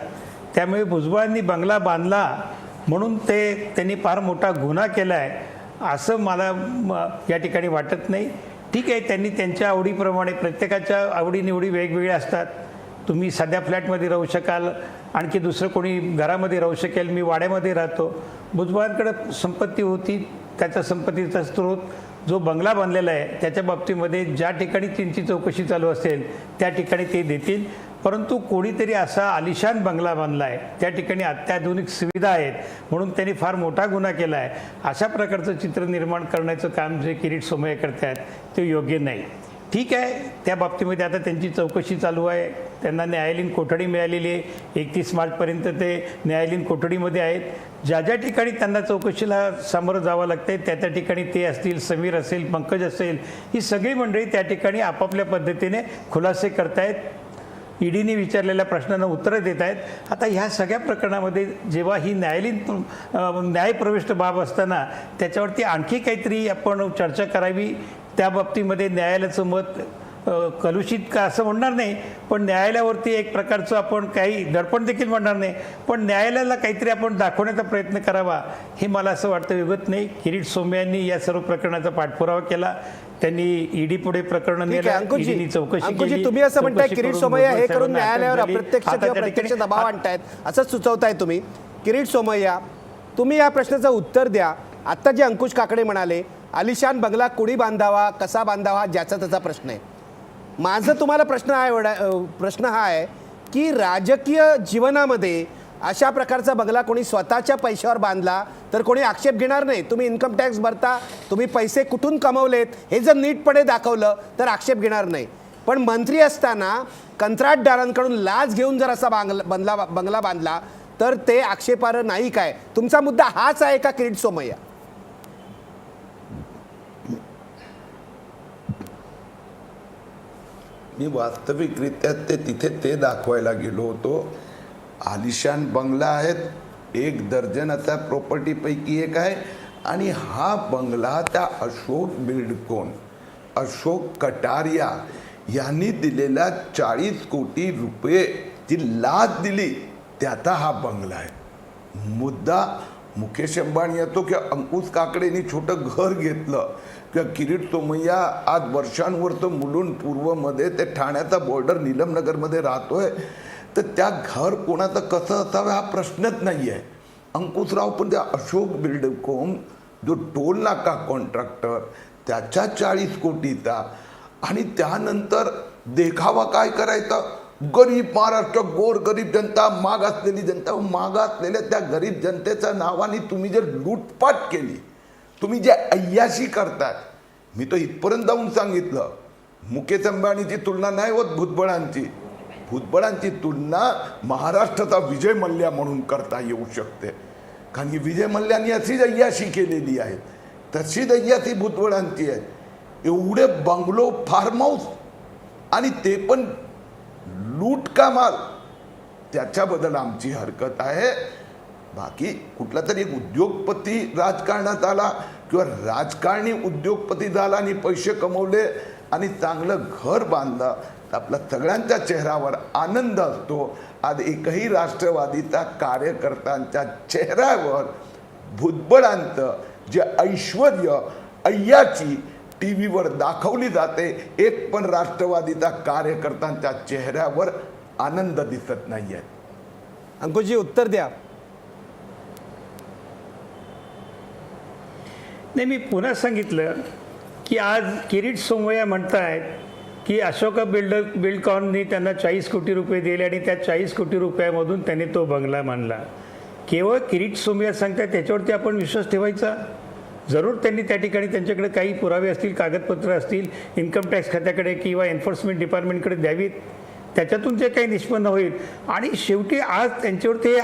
त्यामुळे भुजबळांनी बंगला बांधला म्हणून त्यांनी फार मोठा गुन्हा केला आहे असं मला या ठिकाणी वाटत नाही. ठीक आहे, त्यांनी त्यांच्या आवडीप्रमाणे, प्रत्येकाच्या आवडीनिवडी वेगवेगळ्या असतात. तुम्ही साध्या फ्लॅटमध्ये राहू शकाल, आणखी दुसरं कोणी घरामध्ये राहू शकेल, मी वाड्यामध्ये राहतो. भुजबळांकडे संपत्ती होती, त्याच्या संपत्तीचा स्रोत जो बंगला बांधलेला आहे त्याच्या बाबतीमध्ये ज्या ठिकाणी त्यांची चौकशी चालू असेल त्या ठिकाणी ते देतील. परंतु कोणीतरी असा आलिशान बंगला बांधला आहे, त्या ठिकाणी अत्याधुनिक सुविधा आहेत म्हणून त्यांनी फार मोठा गुन्हा केला आहे, अशा प्रकारचं चित्र निर्माण करण्याचं काम जे किरीट सोमय्या करत आहेत ते योग्य नाही. ठीक आहे, त्या बाबतीमध्ये आता त्यांची चौकशी चालू आहे, त्यांना न्यायालयीन कोठडी मिळालेली आहे. 31 मार्चपर्यंत ते न्यायालयीन कोठडीमध्ये आहेत. ज्या ज्या ठिकाणी त्यांना चौकशीला सामोरं जावं लागतं त्या त्या ठिकाणी ते असतील, समीर असेल, पंकज असेल, ही सगळी मंडळी त्या ठिकाणी आपापल्या पद्धतीने खुलासे करतायत, ईडीने विचारलेल्या प्रश्नांना उत्तरं देत आहेत. आता ह्या सगळ्या प्रकरणामध्ये जेव्हा ही न्यायप्रविष्ट बाब असताना त्याच्यावरती आणखी काहीतरी आपण चर्चा करावी. त्या बाबतीमध्ये न्यायालयाचं मत कलुषित का असं म्हणणार नाही, पण न्यायालयावरती एक प्रकारचं आपण काही दडपण देखील म्हणणार नाही, पण न्यायालयाला काहीतरी आपण दाखवण्याचा प्रयत्न करावा हे मला असं वाटतं योग्य नाही. किरीट सोमय्यांनी या सर्व प्रकरणाचा पाठपुरावा केला, त्यांनी ईडी पुढे प्रकरण नेलं, ईडीने चौकशी केली. तुम्ही असं म्हणताय किरीट सोमय्या हे करून न्यायालयावर अप्रत्यक्ष किंवा प्रत्यक्ष दबाव आणतायत असं सुचवताय तुम्ही. किरीट सोमय्या, तुम्ही या प्रश्नाचं उत्तर द्या. आता जे अंकुश काकडे म्हणाले आलिशान बंगला कुणी बांधावा, कसा बांधावा, ज्याचा त्याचा प्रश्न आहे. माझं तुम्हाला प्रश्न हा आहे की राजकीय जीवनामध्ये अशा प्रकारचा बंगला कोणी स्वतःच्या पैशावर बांधला तर कोणी आक्षेप घेणार नाही. तुम्ही इन्कम टॅक्स भरता, तुम्ही पैसे कुठून कमवलेत हे जर नीटपणे दाखवलं तर आक्षेप घेणार नाही. पण मंत्री असताना कंत्राटदारांकडून लाच घेऊन जर असा बंगला बांधला तर ते आक्षेपार्ह नाही. काय तुमचा मुद्दा हाच आहे का किरीट सोमय्या? मी वास्तविकरित्या तिथे दाखवायला गेलो होतो. आलिशान बंगला आहेत, 1 दर्जन आता प्रॉपर्टीपैकी एक आहे, आणि हा बंगला त्या अशोक बिल्डकॉन, अशोक कटारिया यांनी दिलेला 40 कोटी रुपये जी लाच दिली त्याचा हा बंगला आहे. मुद्दा मुकेश अंबानी येतो की अंकुश काकडेंनी छोटं घर घेतलं किंवा किरीट सोमय्या आज वर्षांवर तो मुलुंड पूर्वमध्ये ते ठाण्याचा बॉर्डर नीलमनगरमध्ये राहतोय, तर त्या घर कोणाचं कसं असावं हा प्रश्नच नाही आहे. अंकुशराव पण त्या अशोक बिल्डकॉन जो टोल नाका कॉन्ट्रॅक्टर त्याच्या 40 कोटीचा, आणि त्यानंतर देखावा काय करायचा, गरीब महाराष्ट्र, गोर गरीब जनता, मागासलेली जनता, मागासलेल्या त्या गरीब जनतेच्या नावाने तुम्ही जे लूटपाट केली, तुम्ही जे अय्याशी करताय. मी तर इथपर्यंत जाऊन सांगितलं, मुकेश अंबानीची तुलना नाही होत भुजबळांची. भुजबळांची तुलना महाराष्ट्राचा विजय मल्ल्या म्हणून करता येऊ शकते, कारण की विजय मल्ल्यांनी अशीच अय्याशी केलेली आहे, तशीच अय्याशी भुजबळांची आहे. एवढे बंगलो, फार्म हाऊस, आणि ते पण लूट का माल, त्याच्याबद्दल आमची हरकत आहे. बाकी कुठला तरी एक उद्योगपती राजकारणात आला किंवा राजकारणी उद्योगपती झाला आणि पैसे कमवले आणि चांगलं घर बांधलं तर आपल्या सगळ्यांच्या चेहऱ्यावर आनंद असतो. आज एकही राष्ट्रवादीचा कार्यकर्त्यांच्या चेहऱ्यावर भुजबळांचं जे ऐश्वर्य, अय्याची टी व्हीवर दाखवली जाते, एक पण राष्ट्रवादीचा कार्यकर्त्यांच्या चेहऱ्यावर आनंद दिसत नाही आहे. अंकुशजी उत्तर द्या. नाही, मी पुन्हा सांगितलं की आज किरीट सोमय्या म्हणतायत की अशोका बिल्डकॉननी त्यांना 40 कोटी रुपये दिले आणि त्या 40 कोटी रुपयामधून त्यांनी तो बंगला बांधला. केवळ किरीट सोमय्या सांगतायत त्याच्यावरती आपण विश्वास ठेवायचा? जरूर त्यांनी त्या ठिकाणी त्यांच्याकडे काही पुरावे असतील, कागदपत्र असतील, इन्कम टॅक्स खात्याकडे किंवा एन्फोर्समेंट डिपार्टमेंटकडे द्यावीत, त्याच्यातून जे काही निष्पन्न होईल. आणि शेवटी आज त्यांच्यावरती हे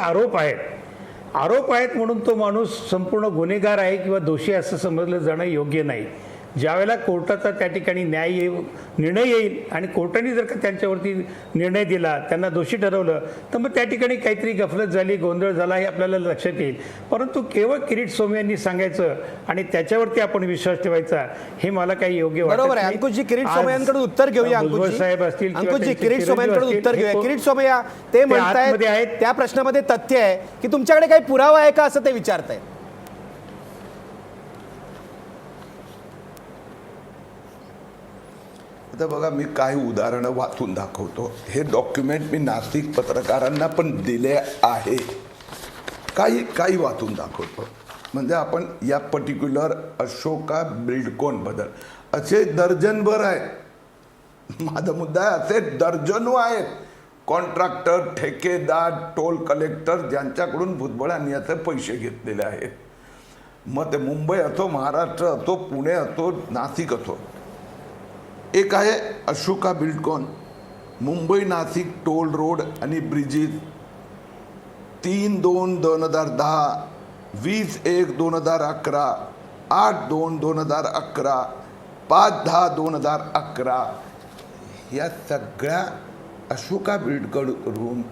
आरोप आहेत म्हणून तो माणूस संपूर्ण गुन्हेगार आहे किंवा दोषी असं समजलं जाणं योग्य नाही. ज्यावेळेला कोर्टाचा त्या ठिकाणी निर्णय येईल आणि कोर्टाने जर का त्यांच्यावरती निर्णय दिला, त्यांना दोषी ठरवलं, तर मग त्या ठिकाणी काहीतरी गफलत झाली, गोंधळ झाला हे आपल्याला लक्षात येईल. परंतु केवळ किरीट सोमय्यांनी सांगायचं आणि त्याच्यावरती आपण विश्वास ठेवायचा, हे मला काही योग्य वाटत नाही. बरोबर आहे. अंकुशजी, किरीट सोमय्यांकडून उत्तर घेऊया. भुजबळ साहेब असतील, अंकुशजी, किरीट सोमय्यांकडून उत्तर घेऊया. किरीट सोमय्या ते म्हणतायत, त्या प्रश्नामध्ये तथ्य आहे की तुमच्याकडे काही पुरावा आहे का असं ते विचारतायत. आता बघा, मी काही उदाहरणं वाचून दाखवतो. हे डॉक्युमेंट मी नाशिक पत्रकारांना पण दिले आहे. काही वाचून दाखवतो. म्हणजे आपण या पर्टिक्युलर अशोका बिल्डकॉनबद्दल असे दर्जनभर आहेत. माझा मुद्दा आहे, असे दर्जनो आहेत कॉन्ट्रॅक्टर, ठेकेदार, टोल कलेक्टर ज्यांच्याकडून भुजबळांनी याचे पैसे घेतलेले आहेत. मग ते मुंबई असो, महाराष्ट्र असो, पुणे असो, नाशिक असो. एक आहे अशोका बिल्डकॉन, मुंबई नाशिक टोल रोड आणि ब्रिजेस, 3/2/2010, 20/1/2011, 8/2/2011, 5/10/2011. या सगळ्या अशोका बिल्डकॉनकडून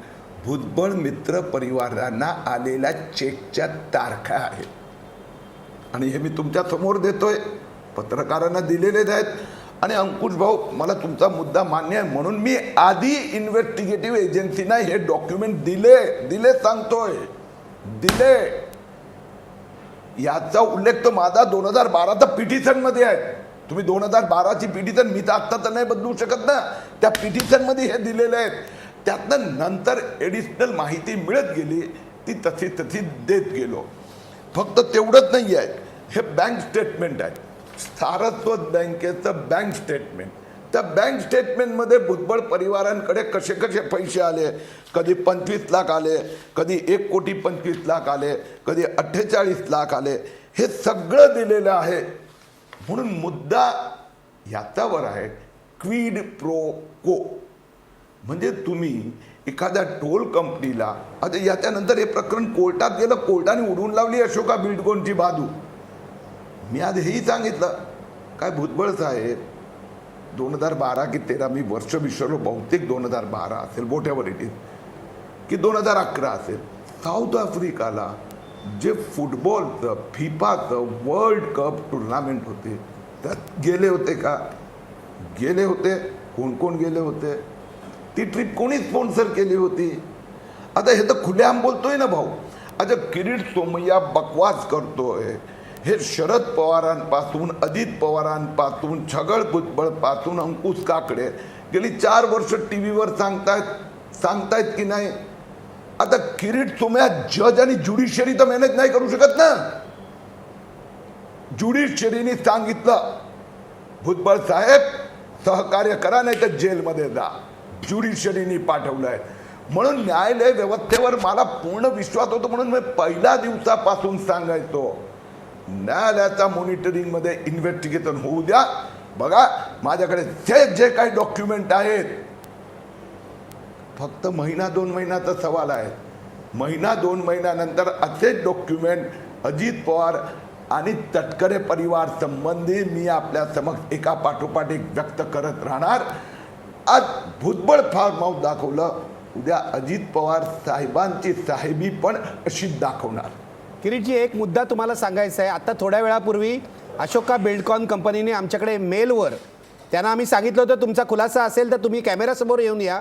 भुजबळ मित्र परिवारांना आलेल्या चेकच्या तारखा आहेत. आणि हे मी तुमच्या समोर देतोय, पत्रकारांना दिलेले आहेत. आणि अंकुश भाऊ, मला तुमचा मुद्दा मान्य आहे म्हणून मी आधी इन्व्हेस्टिगेटिव्ह एजन्सीना हे डॉक्युमेंट दिले सांगतोय, दिले. याचा उल्लेख तो माझा 2012चा पिटिशन मध्ये आहे. तुम्ही 2012ची पिटिशन, मी तर आत्ता तर नाही बदलू शकत ना, त्या पिटिशन मध्ये हे दिलेले आहेत. त्यातनं नंतर एडिशनल माहिती मिळत गेली, ती तशी देत गेलो. फक्त तेवढंच नाही आहे, हे बँक स्टेटमेंट आहे, सारस्वत बँकेचं बँक स्टेटमेंट. त्या बँक स्टेटमेंटमध्ये भुजबळ परिवारांकडे कसे पैसे आले, कधी 25 लाख आले, कधी 1,25,00,000 आले, कधी 48 लाख आले, हे सगळं दिलेलं आहे. म्हणून मुद्दा याच्यावर आहे, क्विड प्रो को. म्हणजे तुम्ही एखाद्या टोल कंपनीला, आता याच्यानंतर हे प्रकरण कोर्टात गेलं, कोर्टाने उडवून लावली अशोका बिल्डकॉनची बाजू. मी आज हेही सांगितलं, काय भुजबळ साहेब 2012 की 13, मी वर्ष विसरलो, बहुतेक 2012 असेल, मोठ्यावर इट इज, की 2011 असेल, साऊथ आफ्रिकाला जे फुटबॉलचं फिफाचं वर्ल्ड कप टुर्नामेंट होते त्यात गेले होते का? गेले होते. कोण गेले होते? ती ट्रिप कोणी स्पॉन्सर केली होती? आता हे तर खुलेआम बोलतोय ना भाऊ. आता किरीट सोमय्या बकवास करतोय, हे शरद पवारांपासून, अजित पवारांपासून, छगन भुजबळपासून अंकुश काकडे गेली 4 वर्ष टीव्हीवर सांगतायत की नाही. आता किरीट सोमय्या जज आणि ज्युडिशियरी तर मॅनेज नाही करू शकत ना. ज्युडिशियरीने सांगितलं भुजबळ साहेब सहकार्य करा नाही तर जेलमध्ये जा. ज्युडिशियरीने पाठवलंय. म्हणून न्यायालय व्यवस्थेवर मला पूर्ण विश्वास होतो. म्हणून मी पहिल्या दिवसापासून सांगायचो न्यायालयाचा मॉनिटरिंग मध्ये इन्व्हेस्टिगेशन होऊ द्या. बघा माझ्याकडे जे काही डॉक्युमेंट आहेत, फक्त 1-2 महिन्याचा सवाल आहे. 1-2 महिन्यानंतर असेच डॉक्युमेंट अजित पवार आणि तटकरे परिवार संबंधी मी आपल्या समक्ष एका पाठोपाठ एक व्यक्त करत राहणार. आज भुजबळ फार्म हाऊस दाखवलं, उद्या अजित पवार साहेबांची साहेबी पण अशीच दाखवणार. किरीटजी, एक मुद्दा तुम्हाला सांगायचा आहे. आता थोड्या वेळापूर्वी अशोका बिल्डकॉन कंपनीने आमच्याकडे मेलवर, त्यांना आम्ही सांगितलं होतं तुमचा खुलासा असेल तर तुम्ही कॅमेरासमोर येऊन या,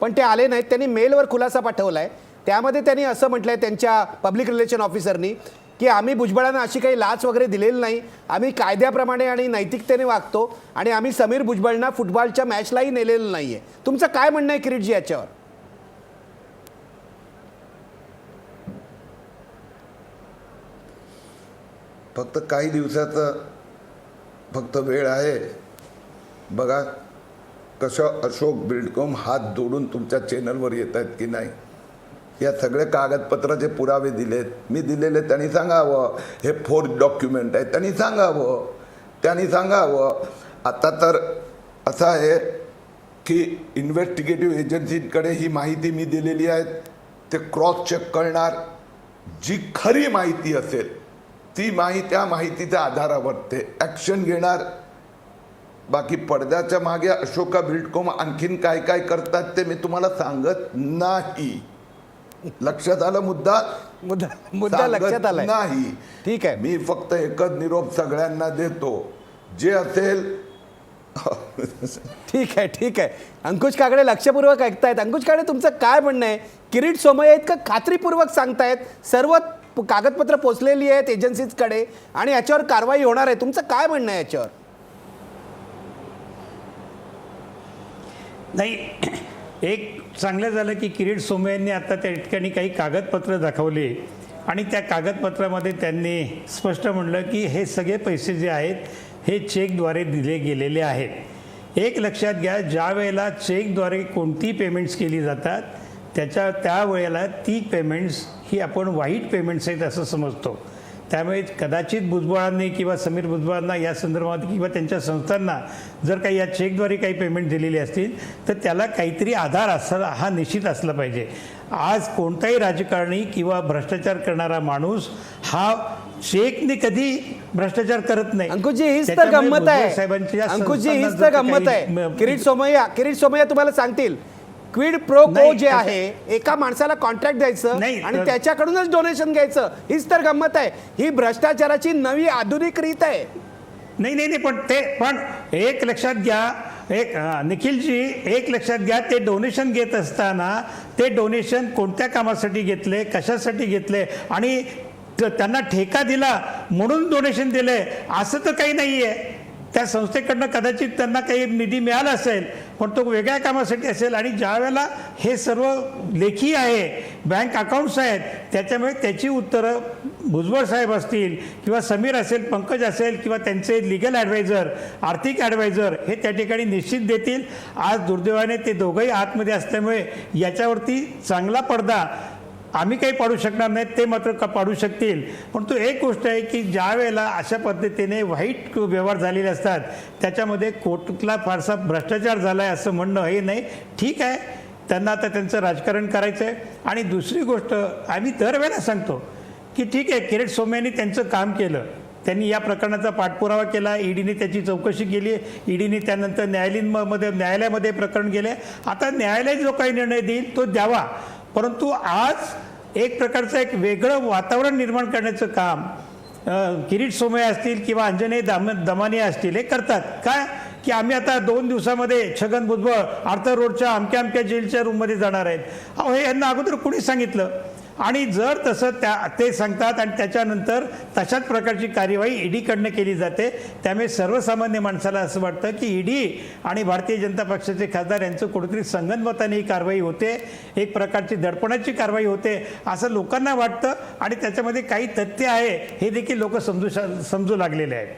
पण ते आले नाहीत. त्यांनी मेलवर खुलासा पाठवला आहे. त्यामध्ये त्यांनी असं म्हटलं आहे त्यांच्या पब्लिक रिलेशन ऑफिसरनी की आम्ही भुजबळांना अशी काही लाच वगैरे दिलेली नाही, आम्ही कायद्याप्रमाणे आणि नैतिकतेने वागतो आणि आम्ही समीर भुजबळांना फुटबॉलच्या मॅचलाही नेलेलं नाही आहे. तुमचं काय म्हणणं आहे किरीटजी याच्यावर? फक्त काही दिवसाचं फक्त वेळ आहे. बघा कसं अशोक बिल्डकॉन हात जोडून तुमच्या चॅनलवर येत आहेत की नाही. या सगळे कागदपत्राचे पुरावे दिलेत, मी दिलेले. त्यांनी सांगावं हे फोर्ज डॉक्युमेंट आहे, त्यांनी सांगावं. आता तर असं आहे की इन्व्हेस्टिगेटिव्ह एजन्सीकडे ही माहिती मी दिलेली आहे. ते क्रॉस चेक करणार. जी खरी माहिती असेल ती त्या माहितीच्या आधारावर ते ॲक्शन घेणार. बाकी पडद्याच्या मागे अशोका बिल्डकॉन आणखीन काय काय करतात ते मी तुम्हाला सांगत नाही. लक्षात आलं? मुद्दा लक्षात आला नाही. ठीक आहे. मी फक्त एकच निरोप सगळ्यांना देतो, जे असेल. ठीक आहे. अंकुश काकडे लक्षपूर्वक ऐकतायत. अंकुश काकडे, तुमचं काय म्हणणं आहे? किरीट सोमय्या इतकं खात्रीपूर्वक सांगतायत सर्व कागदपत्र पोचलेली आहेत एजन्सीजकडे आणि याच्यावर कारवाई होणार आहे. तुमचं काय म्हणणं आहे याच्यावर? नाही, एक चांगलं झालं की किरीट सोमय्यांनी आता त्या ठिकाणी काही कागदपत्र दाखवली आणि त्या कागदपत्रामध्ये त्यांनी स्पष्ट म्हणलं की हे सगळे पैसे जे आहेत हे चेकद्वारे दिले गेलेले आहेत. एक लक्षात घ्या, ज्या वेळेला चेकद्वारे कोणती पेमेंट्स केली जातात त्या वेळेला ती पेमेंट्स ही आपण वाईट पेमेंट्स आहेत असं समजतो. त्यामुळे कदाचित भुजबळांनी किंवा समीर भुजबळांना या संदर्भात किंवा त्यांच्या संस्थांना जर काही या चेकद्वारे काही पेमेंट दिलेली असतील तर त्याला काहीतरी आधार हा निश्चित असला पाहिजे. आज कोणताही राजकारणी किंवा भ्रष्टाचार करणारा माणूस हा चेकने कधी भ्रष्टाचार करत नाही. अंकुशजी, हीच तर गंमत आहे. अंकुशजी, हीच तर गंमत आहे. किरीट सोमय्या तुम्हाला सांगतील क्विड प्रो को जे आहे, एका माणसाला कॉन्ट्रॅक्ट द्यायचं आणि त्याच्याकडूनच डोनेशन घ्यायचं, हीच तर गंमत आहे. ही भ्रष्टाचाराची नवी आधुनिक रीत आहे. नाही पण एक लक्षात घ्या, निखिलजी, एक लक्षात घ्या, ते डोनेशन घेत असताना ते डोनेशन कोणत्या कामासाठी घेतले, कशासाठी घेतले आणि त्यांना ठेका दिला म्हणून डोनेशन दिले असं तर काही नाही आहे. त्या संस्थेकडनं कदाचित त्यांना काही निधी मिळाला असेल पण तो वेगळ्या कामासाठी असेल आणि ज्या वेळेला हे सर्व लेखी आहे, बँक अकाउंट्स आहेत, त्याच्यामुळे त्याची उत्तरं भुजबळ साहेब असतील किंवा समीर असेल, पंकज असेल किंवा त्यांचे लिगल ॲडवायझर, आर्थिक ॲडवायझर हे त्या ठिकाणी निश्चित देतील. आज दुर्दैवाने ते दोघंही आतमध्ये असल्यामुळे याच्यावरती चांगला पडदा आम्ही काही पाडू शकणार नाहीत, ते मात्र पाडू शकतील. परंतु एक गोष्ट आहे की ज्या वेळेला अशा पद्धतीने वाईट व्यवहार झालेले असतात त्याच्यामध्ये कोर्टातला फारसा भ्रष्टाचार झाला आहे असं म्हणणं हे नाही. ठीक आहे, त्यांना आता त्यांचं राजकारण करायचं आहे. आणि दुसरी गोष्ट आम्ही दरवेळेला सांगतो की ठीक आहे, किरीट सोमय्यांनी त्यांचं काम केलं, त्यांनी या प्रकरणाचा पाठपुरावा केला, ईडीने त्याची चौकशी केली, ईडीने त्यानंतर न्यायालयामध्ये प्रकरण गेले. आता न्यायालय जो काही निर्णय देईल तो द्यावा. परंतु आज एक प्रकारचं एक वेगळं वातावरण निर्माण करण्याचं काम किरीट सोमय्या असतील किंवा अंजनेय दमानिया असतील हे करतात. काय की आम्ही आता 2 दिवसामध्ये छगन भुजबळ आर्थर रोडच्या अमक्या जेलच्या रूममध्ये जाणार आहेत. अहो, हे यांना अगोदर कुणी सांगितलं? आणि जर तसं ते सांगतात आणि त्याच्यानंतर तशाच प्रकारची कार्यवाही ईडीकडनं केली जाते, त्यामुळे सर्वसामान्य माणसाला असं वाटतं की ईडी आणि भारतीय जनता पक्षाचे खासदार यांचं कुठेतरी संगनमताने ही कारवाई होते, एक प्रकारची दडपणाची कारवाई होते असं लोकांना वाटतं आणि त्याच्यामध्ये काही तथ्य आहे हे देखील लोक समजू लागलेले आहेत.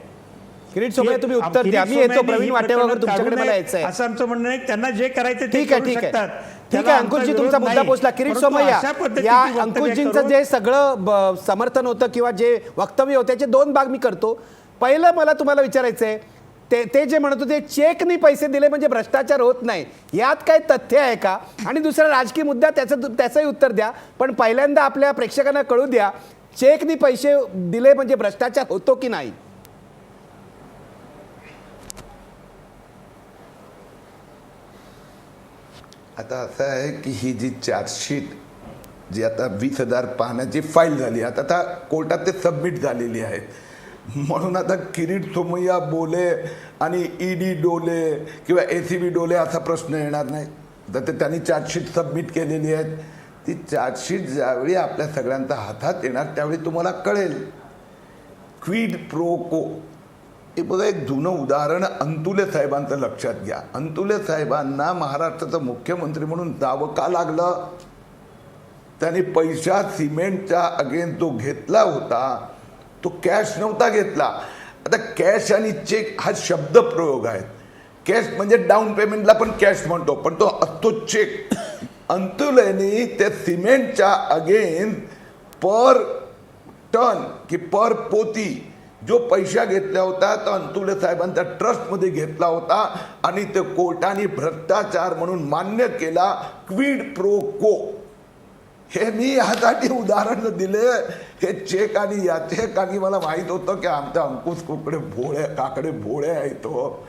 किरीट सोमय्या तुम्ही उत्तर द्या. मी येतो प्रवीण वाटेवाकर, तुमच्याकडे मला यायचं आहे. असं आमचं म्हणणं आहे, त्यांना जे करायचं ते ठीक आहे, करू ठीक आहे, शकतात. ठीक त्याला आहे. आमचा अंकुशजी विरोध तुमचा मुद्दा नाही. पोचला. किरीट परंतु सोमय्या, अशा पद्धतीची या वक्तव्य अंकुशजींचं करून- जे सगळं समर्थन होतं किंवा जे वक्तव्य होते त्याचे दोन भाग मी करतो. पहिलं मला तुम्हाला विचारायचं आहे, ते जे म्हणत होते चेकनी पैसे दिले म्हणजे भ्रष्टाचार होत नाही, यात काय तथ्य आहे का? आणि दुसरा राजकीय मुद्दा, त्याचंही उत्तर द्या. पण पहिल्यांदा आपल्या प्रेक्षकांना कळू द्या, चेकनी पैसे दिले म्हणजे भ्रष्टाचार होतो की नाही? आता असं आहे की ही जी चार्जशीट जी आता 20,000 पानाची फाईल झाली, आता कोर्टात ते सबमिट झालेली आहे. म्हणून आता किरीट सोमय्या बोले आणि ईडी डोले किंवा ACB डोले असा प्रश्न येणार नाही. तर ते त्यांनी चार्जशीट सबमिट केलेली आहे. ती चार्जशीट ज्यावेळी आपल्या सगळ्यांच्या हातात येणार त्यावेळी तुम्हाला कळेल. क्विड प्रो को, हे बघा एक जुनं उदाहरण अंतुले साहेबांचं लक्षात घ्या. अंतुले साहेबांना महाराष्ट्राचा मुख्यमंत्री म्हणून जावं का लागलं? त्यांनी पैसा सिमेंटच्या अगेन्स्ट जो घेतला होता तो कॅश नव्हता घेतला. आता कॅश आणि चेक हा शब्द प्रयोग आहे. कॅश म्हणजे डाऊन पेमेंटला पण कॅश म्हणतो, पण तो असतो चेक. अंतुलेनी ते सिमेंटच्या अगेन्स्ट पर टन की पर पोती जो पैसा घेतला होता तो अंतुले साहेबांच्या ट्रस्टमध्ये घेतला होता आणि ते कोर्टाने भ्रष्टाचार म्हणून मान्य केला. क्विड प्रो को, हे मी यासाठी उदाहरण दिले. हे चेक आणि या चेक आणि मला माहीत होतं की आमच्या अंकुश काकडे भोळे आहे तो,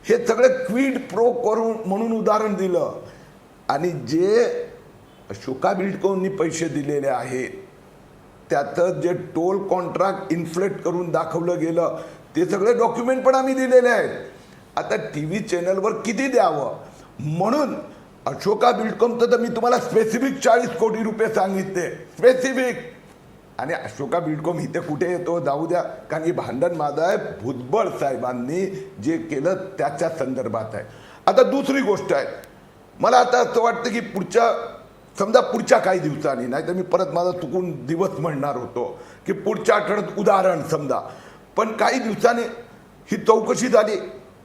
हे सगळे क्विड प्रो करून म्हणून उदाहरण दिलं. आणि जे अशोका बिल्डकोनी पैसे दिलेले आहेत त्याचं जे टोल कॉन्ट्रॅक्ट इन्फ्लेट करून दाखवलं गेलं ते सगळे डॉक्युमेंट पण आम्ही दिलेले आहेत. आता TV चॅनलवर किती द्यावं म्हणून अशोका बिल्डकॉनचं तर मी तुम्हाला स्पेसिफिक 40 कोटी रुपये सांगितले, स्पेसिफिक. आणि अशोका बिल्डकॉन इथे कुठे येतो जाऊ द्या, कारण हे भांडण माझं आहे भुजबळ साहेबांनी जे केलं त्याच्या संदर्भात आहे. आता दुसरी गोष्ट आहे, मला आता असं वाटतं की पुढच्या काही दिवसांनी, नाही तर मी परत माझा चुकून दिवस म्हणणार होतो की पुढच्या आठवड्यात उदाहरण समजा, पण काही दिवसांनी ही चौकशी झाली.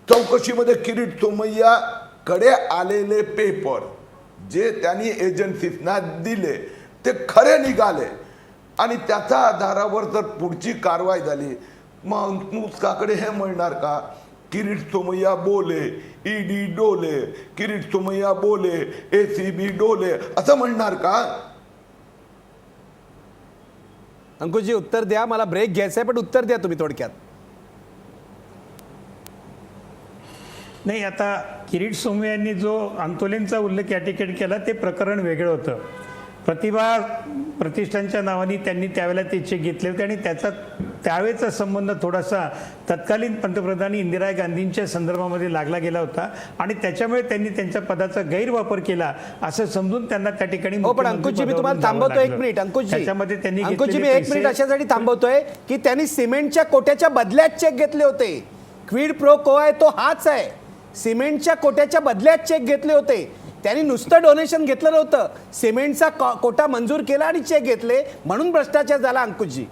चौकशीमध्ये किरीट सोमय्या कडे आलेले पेपर जे त्यांनी एजन्सीजना दिले ते खरे निघाले आणि त्याच्या आधारावर जर पुढची कारवाई झाली मग अंकुश काकडे हे म्हणणार का किरीट सोमय्या बोले, ईडी डोले, किरीट सोमय्या बोले, ACB डोले असं म्हणणार का? अंकुशजी उत्तर द्या. मला ब्रेक घ्यायचा आहे पण उत्तर द्या तुम्ही थोडक्यात. नाही, आता किरीट सोमय्या यांनी जो अंतोलेंचा उल्लेख या ठिकाणी केला ते प्रकरण वेगळं होतं. प्रतिभा प्रतिष्ठानच्या नावाने त्यांनी त्यावेळेला ते चेक घेतले होते आणि त्यावेळेचा संबंध थोडासा तत्कालीन पंतप्रधानी इंदिरा गांधींच्या संदर्भामध्ये लागला गेला होता आणि त्याच्यामुळे त्यांनी त्यांच्या पदाचा गैरवापर केला असं समजून त्यांना त्या ठिकाणी. हो, पण अंकुशजी मी तुम्हाला थांबवतो एक मिनिट. अंकुशजी मी एक मिनिट अशासाठी थांबवतोय की त्यांनी सिमेंटच्या कोट्याच्या बदल्यात चेक घेतले होते. क्विड प्रो को आहे तो हाच आहे. सिमेंटच्या कोट्याच्या बदल्यात चेक घेतले होते. त्यांनी नुसतं डोनेशन घेतलं नव्हतं, सिमेंटचा कोटा मंजूर केला आणि चेक घेतले म्हणून भ्रष्टाचार झाला. अंकुशजी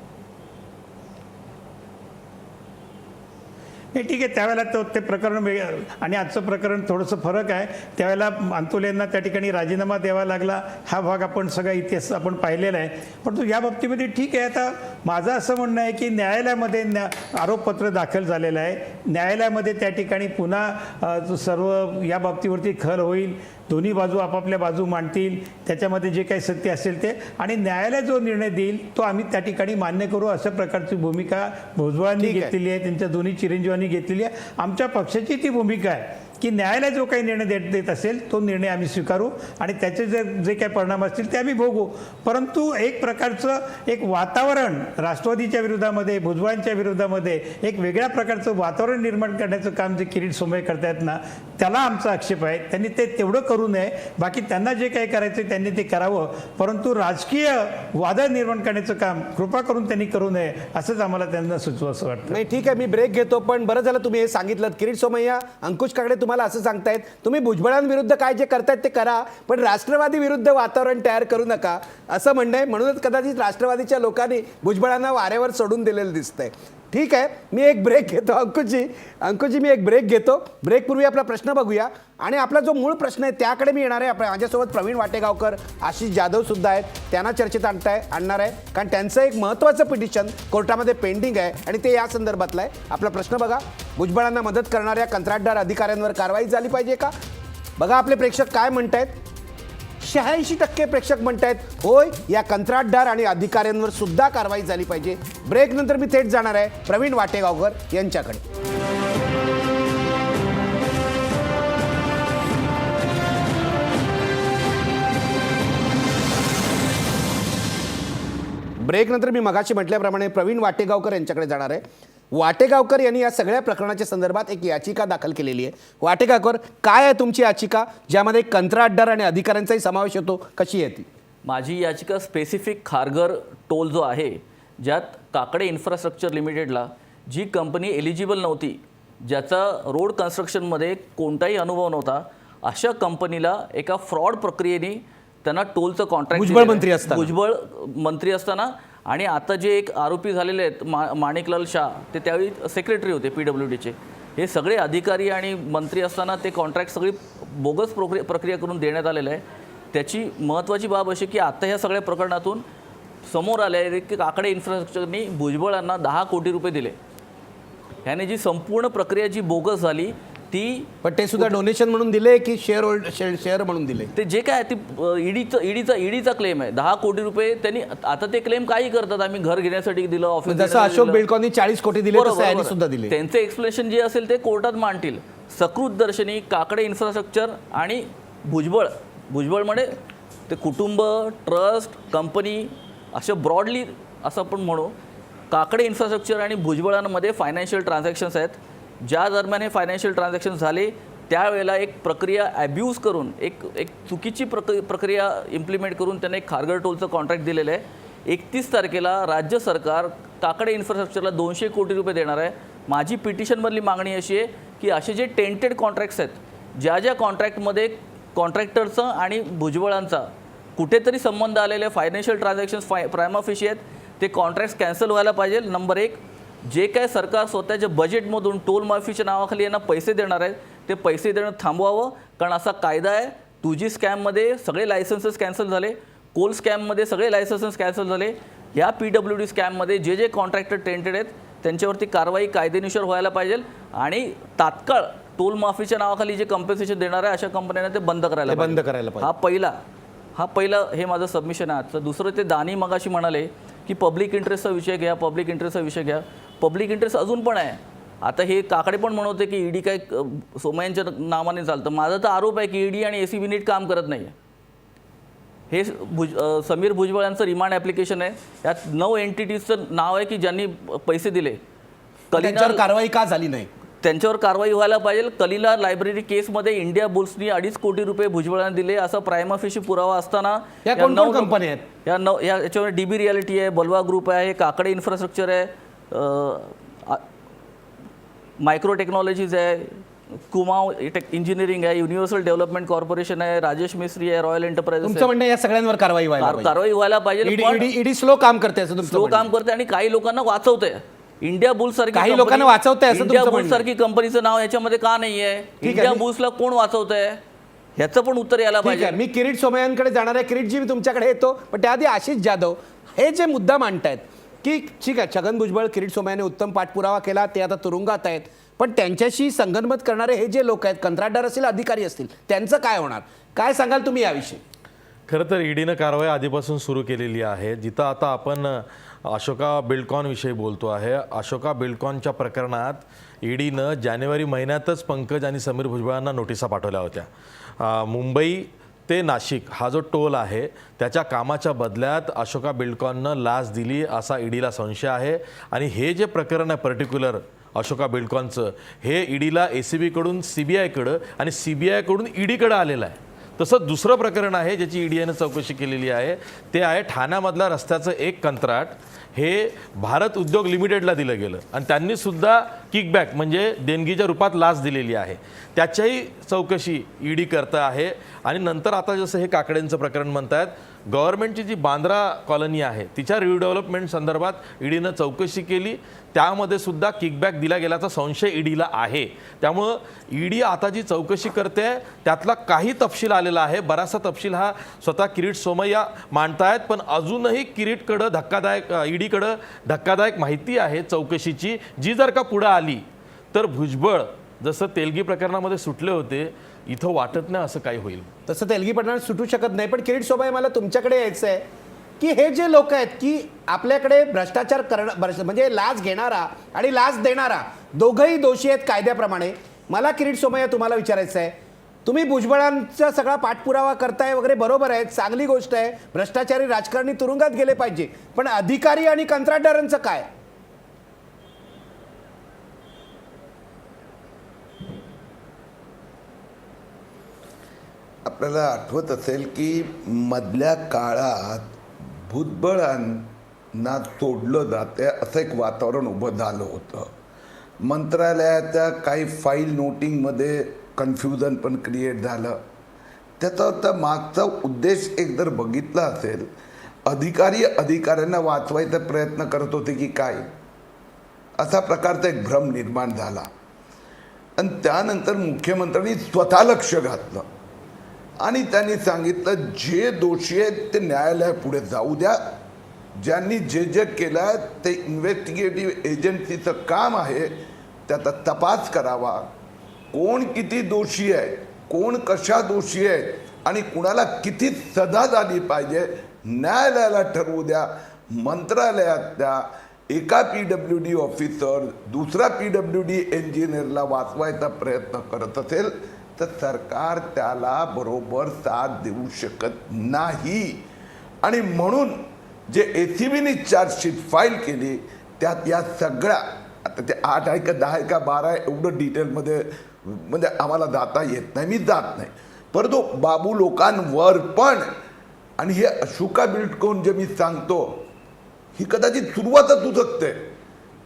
नाही, ठीक आहे, त्यावेळेला ते प्रकरण वेगळं आणि आजचं प्रकरण थोडंसं फरक आहे. त्यावेळेला अंतुलेंना त्या ठिकाणी राजीनामा द्यावा लागला. हा भाग आपण सगळा इतिहास आपण पाहिलेला आहे. परंतु या बाबतीमध्ये ठीक आहे. आता माझं असं म्हणणं आहे की न्यायालयामध्ये आरोपपत्र दाखल झालेलं आहे. न्यायालयामध्ये त्या ठिकाणी पुन्हा सर्व या बाबतीवरती खल होईल. दोन्ही बाजू आपापल्या बाजू मांडतील, त्याच्यामध्ये जे काही सत्य असेल ते, आणि न्यायालय जो निर्णय देईल तो आम्ही त्या ठिकाणी मान्य करू अशा प्रकारची भूमिका भुजबळांनी घेतलेली आहे, त्यांच्या दोन्ही चिरंजीवांनी घेतलेली आहे. आमच्या पक्षाची ती भूमिका आहे की न्यायालय जो काही निर्णय देत असेल तो निर्णय आम्ही स्वीकारू आणि त्याचे जे काही परिणाम असतील ते आम्ही भोगू. परंतु एक प्रकारचं एक वातावरण राष्ट्रवादीच्या विरोधामध्ये, भुजबळांच्या विरोधामध्ये एक वेगळ्या प्रकारचं वातावरण निर्माण करण्याचं काम जे किरीट सोमय्या करतायत ना, त्याला आमचा आक्षेप आहे. त्यांनी ते तेवढं करू नये. बाकी त्यांना जे काही करायचं त्यांनी ते करावं, परंतु राजकीय वादळ निर्माण करण्याचं काम कृपा करून त्यांनी करू नये असंच आम्हाला त्यांना सुचवं असं वाटतं. नाही ठीक आहे, मी ब्रेक घेतो. पण बरं झालं तुम्ही हे सांगितलं. किरीट सोमय्या, अंकुश काकडे तुम्हाला असं सांगतायत तुम्ही भुजबळांविरुद्ध काय जे करतायत ते करा, पण राष्ट्रवादी विरुद्ध वातावरण तयार करू नका असं म्हणणं आहे. म्हणूनच कदाचित राष्ट्रवादीच्या लोकांनी भुजबळांना वाऱ्यावर सोडून दिलेलं दिसतंय. ठीक आहे, मी एक ब्रेक घेतो. अंकुशजी मी एक ब्रेक घेतो. ब्रेकपूर्वी आपला प्रश्न बघूया आणि आपला जो मूळ प्रश्न आहे त्याकडे मी येणार आहे. माझ्यासोबत प्रवीण वाटेगावकर, आशिष जाधव सुद्धा आहेत. त्यांना चर्चेत आणणार आहे कारण त्यांचं एक महत्त्वाचं पिटिशन कोर्टामध्ये पेंडिंग आहे आणि ते या संदर्भातलं आहे. आपला प्रश्न बघा, भुजबळांना मदत करणाऱ्या कंत्राटदार अधिकाऱ्यांवर कारवाई झाली पाहिजे का? बघा आपले प्रेक्षक काय म्हणतायत. 86% प्रेक्षक म्हणतायत होय, या कंत्राटदार आणि अधिकाऱ्यांवर सुद्धा कारवाई झाली पाहिजे. ब्रेक नंतर मी थेट जाणार आहे प्रवीण वाटेगावकर यांच्याकडे. ब्रेक नंतर मी मगाशी म्हटल्याप्रमाणे प्रवीण वाटेगावकर यांच्याकडे जाणार आहे. वाटेगावकर यांनी या सगळ्या प्रकरणाच्या संदर्भात एक याचिका दाखल केलेली आहे. वाटेगावकर, काय आहे तुमची याचिका ज्यामध्ये कंत्राटदार आणि अधिकाऱ्यांचाही समावेश होतो, कशी आहे ती? माझी याचिका स्पेसिफिक खारघर टोल जो आहे, ज्यात काकडे इन्फ्रास्ट्रक्चर लिमिटेडला जी कंपनी एलिजिबल नव्हती, ज्याचा रोड कन्स्ट्रक्शनमध्ये कोणताही अनुभव नव्हता, अशा कंपनीला एका फ्रॉड प्रक्रियेने त्यांना टोलचं कॉन्ट्रॅक्ट भुजबळ मंत्री असताना आणि आता जे एक आरोपी झालेले आहेत माणिकलाल शाह, ते त्यावेळी सेक्रेटरी होते PWDचे. हे सगळे अधिकारी आणि मंत्री असताना ते कॉन्ट्रॅक्ट सगळी बोगस प्रक्रिया करून देण्यात आलेलं आहे. त्याची महत्त्वाची बाब अशी की आता ह्या सगळ्या प्रकरणातून समोर आले आहे की काकडे इन्फ्रास्ट्रक्चरनी भुजबळांना 10 कोटी रुपये दिले. ह्याने जी संपूर्ण प्रक्रिया जी बोगस झाली ती, पण ते सुद्धा डोनेशन म्हणून दिले की शेअर म्हणून दिले? ते जे काय ती ईडीचा क्लेम आहे. 10 कोटी रुपये त्यांनी, आता ते क्लेम काही करतात, आम्ही घर घेण्यासाठी दिलं, ऑफिस, जसं अशोक बिल्डकॉननी 40 कोटी दिले तसं यांनी सुद्धा दिले. त्यांचे एक्सप्लेनेशन जे असेल ते कोर्टात मांडतील. सकृतदर्शनी काकडे इन्फ्रास्ट्रक्चर आणि भुजबळमध्ये ते कुटुंब, ट्रस्ट, कंपनी असे ब्रॉडली असं आपण म्हणू, काकडे इन्फ्रास्ट्रक्चर आणि भुजबळांमध्ये फायनान्शियल ट्रान्झॅक्शन्स आहेत. ज्या दरम्यान हे फायनान्शियल ट्रान्झॅक्शन झाले त्यावेळेला एक प्रक्रिया ॲब्यूज करून एक चुकीची प्रक्रिया इम्प्लिमेंट करून त्यांना एक खारघर टोलचं कॉन्ट्रॅक्ट दिलेलं आहे. 31 तारखेला राज्य सरकार काकडे इन्फ्रास्ट्रक्चरला 200 कोटी रुपये देणार आहे. माझी पिटिशनमधली मागणी अशी आहे की असे जे टेंटेड कॉन्ट्रॅक्ट्स आहेत, ज्या कॉन्ट्रॅक्टमध्ये कॉन्ट्रॅक्टरचं आणि भुजबळांचा कुठेतरी संबंध आलेले फायनान्शियल ट्रान्झॅक्शन्स प्रायमा फेशी आहेत, ते कॉन्ट्रॅक्ट्स कॅन्सल व्हायला पाहिजे. नंबर 1, जे काय सरकार स्वतःच्या बजेटमधून टोल माफीच्या नावाखाली यांना पैसे देणार आहेत ते पैसे देणं थांबवावं, कारण असा कायदा आहे. 2G स्कॅममध्ये सगळे लायसन्सेस कॅन्सल झाले, कोल स्कॅममध्ये सगळे लायसन्सेस कॅन्सल झाले. ह्या PWD स्कॅममध्ये जे कॉन्ट्रॅक्टर टेंटेड आहेत त्यांच्यावरती कारवाई कायदेनुसार व्हायला पाहिजे आणि तात्काळ टोल माफीच्या नावाखाली जे कम्पेन्सेशन देणार आहे अशा कंपन्यांना ते बंद करायला पाहिजे. हा पहिला हे माझं सबमिशन आहे आजचं. दुसरं, ते दानी मगाशी म्हणाले की पब्लिक इंटरेस्टचा विषय घ्या. पब्लिक इंटरेस्ट अजून पण आहे. आता हे काकडे पण म्हणत होते की ईडी काय सोमय्यांच्या नावाने चालतं. माझा तर आरोप आहे की ईडी आणि ACB नीट काम करत नाही. हे समीर भुजबळ यांचं रिमांड ॲप्लिकेशन आहे. यात 9 एंटिटीजचं नाव आहे की ज्यांनी पैसे दिले. त्यांच्यावर कारवाई का झाली नाही? त्यांच्यावर कारवाई व्हायला पाहिजे. कलिला लायब्ररी केसमध्ये इंडिया बुल्सनी 2.5 कोटी रुपये भुजबळांना दिले असा प्रायमा फेशी पुरावा असताना या 9 कंपन्या आहेत. याच्यावर DB रियालिटी आहे, बलवा ग्रुप आहे, काकडे इन्फ्रास्ट्रक्चर आहे, मायक्रो टेक्नॉलॉजीज आहे, कुमाव इंजिनिअरिंग आहे, युनिव्हर्सल डेव्हलपमेंट कॉर्पोरेशन आहे, राजेश मिस्त्री आहे, रॉयल एंटरप्राइजेस. तुमचं म्हणणं या सगळ्यांवर कारवाई व्हायला पाहिजे. ईडी स्लो काम करते असं तुमचं? स्लो काम करते आणि काही लोकांना वाचवते. इंडिया बुल्स सारखी काही लोकांना वाचवतंय असं इंडिया बुल्स सारखी कंपनीचं नाव याच्यामध्ये का नाहीये? इंडिया बुल्सला कोण वाचवतंय ह्याचं पण उत्तर यायला पाहिजे. मी किरीट सोमय्यांकडे जाणार आहे. किरीटजी मी तुमच्याकडे येतो, पण त्याआधी आशिष जाधव हे जे मुद्दा मांडतायत की ठीक आहे, छगन भुजबळ, किरीट सोमय्याने उत्तम पाठपुरावा केला, ते आता तुरुंगात आहेत, पण त्यांच्याशी संगनमत करणारे हे जे लोक आहेत, कंत्राटदार असतील, अधिकारी असतील, त्यांचं काय होणार? काय सांगाल तुम्ही याविषयी? खरं तर ईडीनं कारवाई आधीपासून सुरू केलेली आहे. जिथं आता आपण अशोका बिल्डकॉनविषयी बोलतो आहे. अशोका बिल्डकॉनच्या प्रकरणात ईडीनं जानेवारी महिन्यातच पंकज आणि समीर भुजबळांना नोटिसा पाठवल्या होत्या. मुंबई ते नाशिक हा जो टोल आहे त्याच्या कामाच्या बदल्यात अशोका बिल्डकॉननं लाच दिली असा ईडीला संशय आहे. आणि हे जे प्रकरण आहे पर्टिक्युलर अशोका बिल्डकॉनचं, हे ईडीला ACBकडून CBIकडं आणि CBIकडून ईडीकडं आलेलं आहे. तसं दुसरं प्रकरण आहे ज्याची ईडीनं चौकशी केलेली आहे, ते आहे ठाण्यामधल्या रस्त्याचं एक कंत्राट हे भारत उद्योग लिमिटेडला दिलं गेलं आणि त्यांनी सुद्धा किकबॅक म्हणजे देणगीच्या रूपात लाच दिलेली आहे. त्याच्याही चौकशी ईडी करता आहे. आणि नंतर आता जसं हे काकडेंचं प्रकरण म्हणतात, गव्हर्नमेंटची जी बांद्रा कॉलनी आहे तिच्या रिडेव्हलपमेंट संदर्भात ईडीनं चौकशी केली, त्यामध्ये सुद्धा किकबॅक दिला गेल्याचा संशय ईडीला आहे. त्यामुळं ईडी आता जी चौकशी करते त्यातला काही तपशील आलेला आहे. बराचसा तपशील हा स्वतः किरीट सोमय्या मांडतायत, पण अजूनही किरीटकडं धक्कादायक ईडीकडं धक्कादायक माहिती आहे चौकशीची, जी जर का पुढं आली तर भुजबळ जसं तेलगी प्रकरणामध्ये सुटले होते, इथं वाटत नाही असं काही होईल. तसं तेलगी प्रकरणात सुटू शकत नाही. पण किरीट सोमय्या, मला तुमच्याकडे यायचं आहे की हे जे लोक आहेत की आपल्याकडे भ्रष्टाचार म्हणजे लाच घेणारा आणि लाच देणारा दोघंही दोषी आहेत कायद्याप्रमाणे. मला किरीट सोमय्या तुम्हाला विचारायचं आहे, तुम्ही भुजबळांचा सगळा पाठपुरावा करताय वगैरे, बरोबर आहे, चांगली गोष्ट आहे, भ्रष्टाचारी राजकारणी तुरुंगात गेले पाहिजे, पण अधिकारी आणि कंत्राटदारांचं काय? आपल्याला आठवत असेल की मधल्या काळात भुजबळांना सोडलं जाते असं एक वातावरण उभं झालं होतं. मंत्रालयाच्या काही फाईल नोटिंगमध्ये कन्फ्युजन पण क्रिएट झालं. त्याचा तर मागचा उद्देश एक जर बघितला असेल, अधिकाऱ्यांना वाचवायचा प्रयत्न करत होते की काय, असा प्रकारचा एक भ्रम निर्माण झाला. आणि त्यानंतर मुख्यमंत्र्यांनी स्वतः लक्ष घातलं आणि त्यांनी सांगितलं जे दोषी आहेत ते न्यायालयापुढे जाऊ द्या. ज्यांनी जे जे केलं ते इन्व्हेस्टिगेटिव्ह एजन्सीचं काम आहे, त्याचा तपास करावा. कोण किती दोषी आहे, कोण कशा दोषी आहे आणि कुणाला किती सजा झाली पाहिजे न्यायालयाला ठरवू द्या. मंत्रालयातल्या एका PWD ऑफिसर दुसरा PWD इंजिनियरला वाचवायचा प्रयत्न करत असेल तर सरकार त्याला बरोबर साथ देऊ शकत नाही. आणि म्हणून जे ACBने चार्जशीट फाईल केली त्यात या सगळ्या, आता ते 8 आहे का 10 आहे का 12 आहे एवढं डिटेलमध्ये म्हणजे आम्हाला जाता येत नाही, मी जात नाही, परंतु बाबू लोकांवर पण. आणि हे अशोका बिल्डकॉन जे मी सांगतो ही कदाचित सुरुवातच होऊ शकते,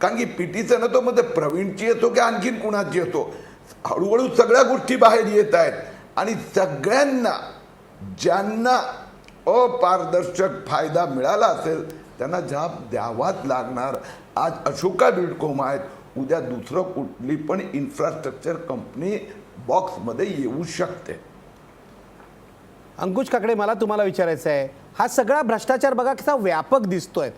कारण की पिटीचं ना तो मध्ये प्रवीणची येतो की आणखीन कुणाची येतो, हळूहळू सगळ्या गोष्टी बाहेर येत आहेत. आणि सगळ्यांना ज्यांना अपारदर्शक फायदा मिळाला असेल त्यांना जाब द्यावाच लागणार. आज अशोका बिल्डकॉन आहेत, उद्या दुसरं कुठली पण इन्फ्रास्ट्रक्चर कंपनी बॉक्समध्ये येऊ शकते. अंकुश काकडे, मला तुम्हाला विचारायचं आहे, हा सगळा भ्रष्टाचार बघा कसा व्यापक दिसतोय.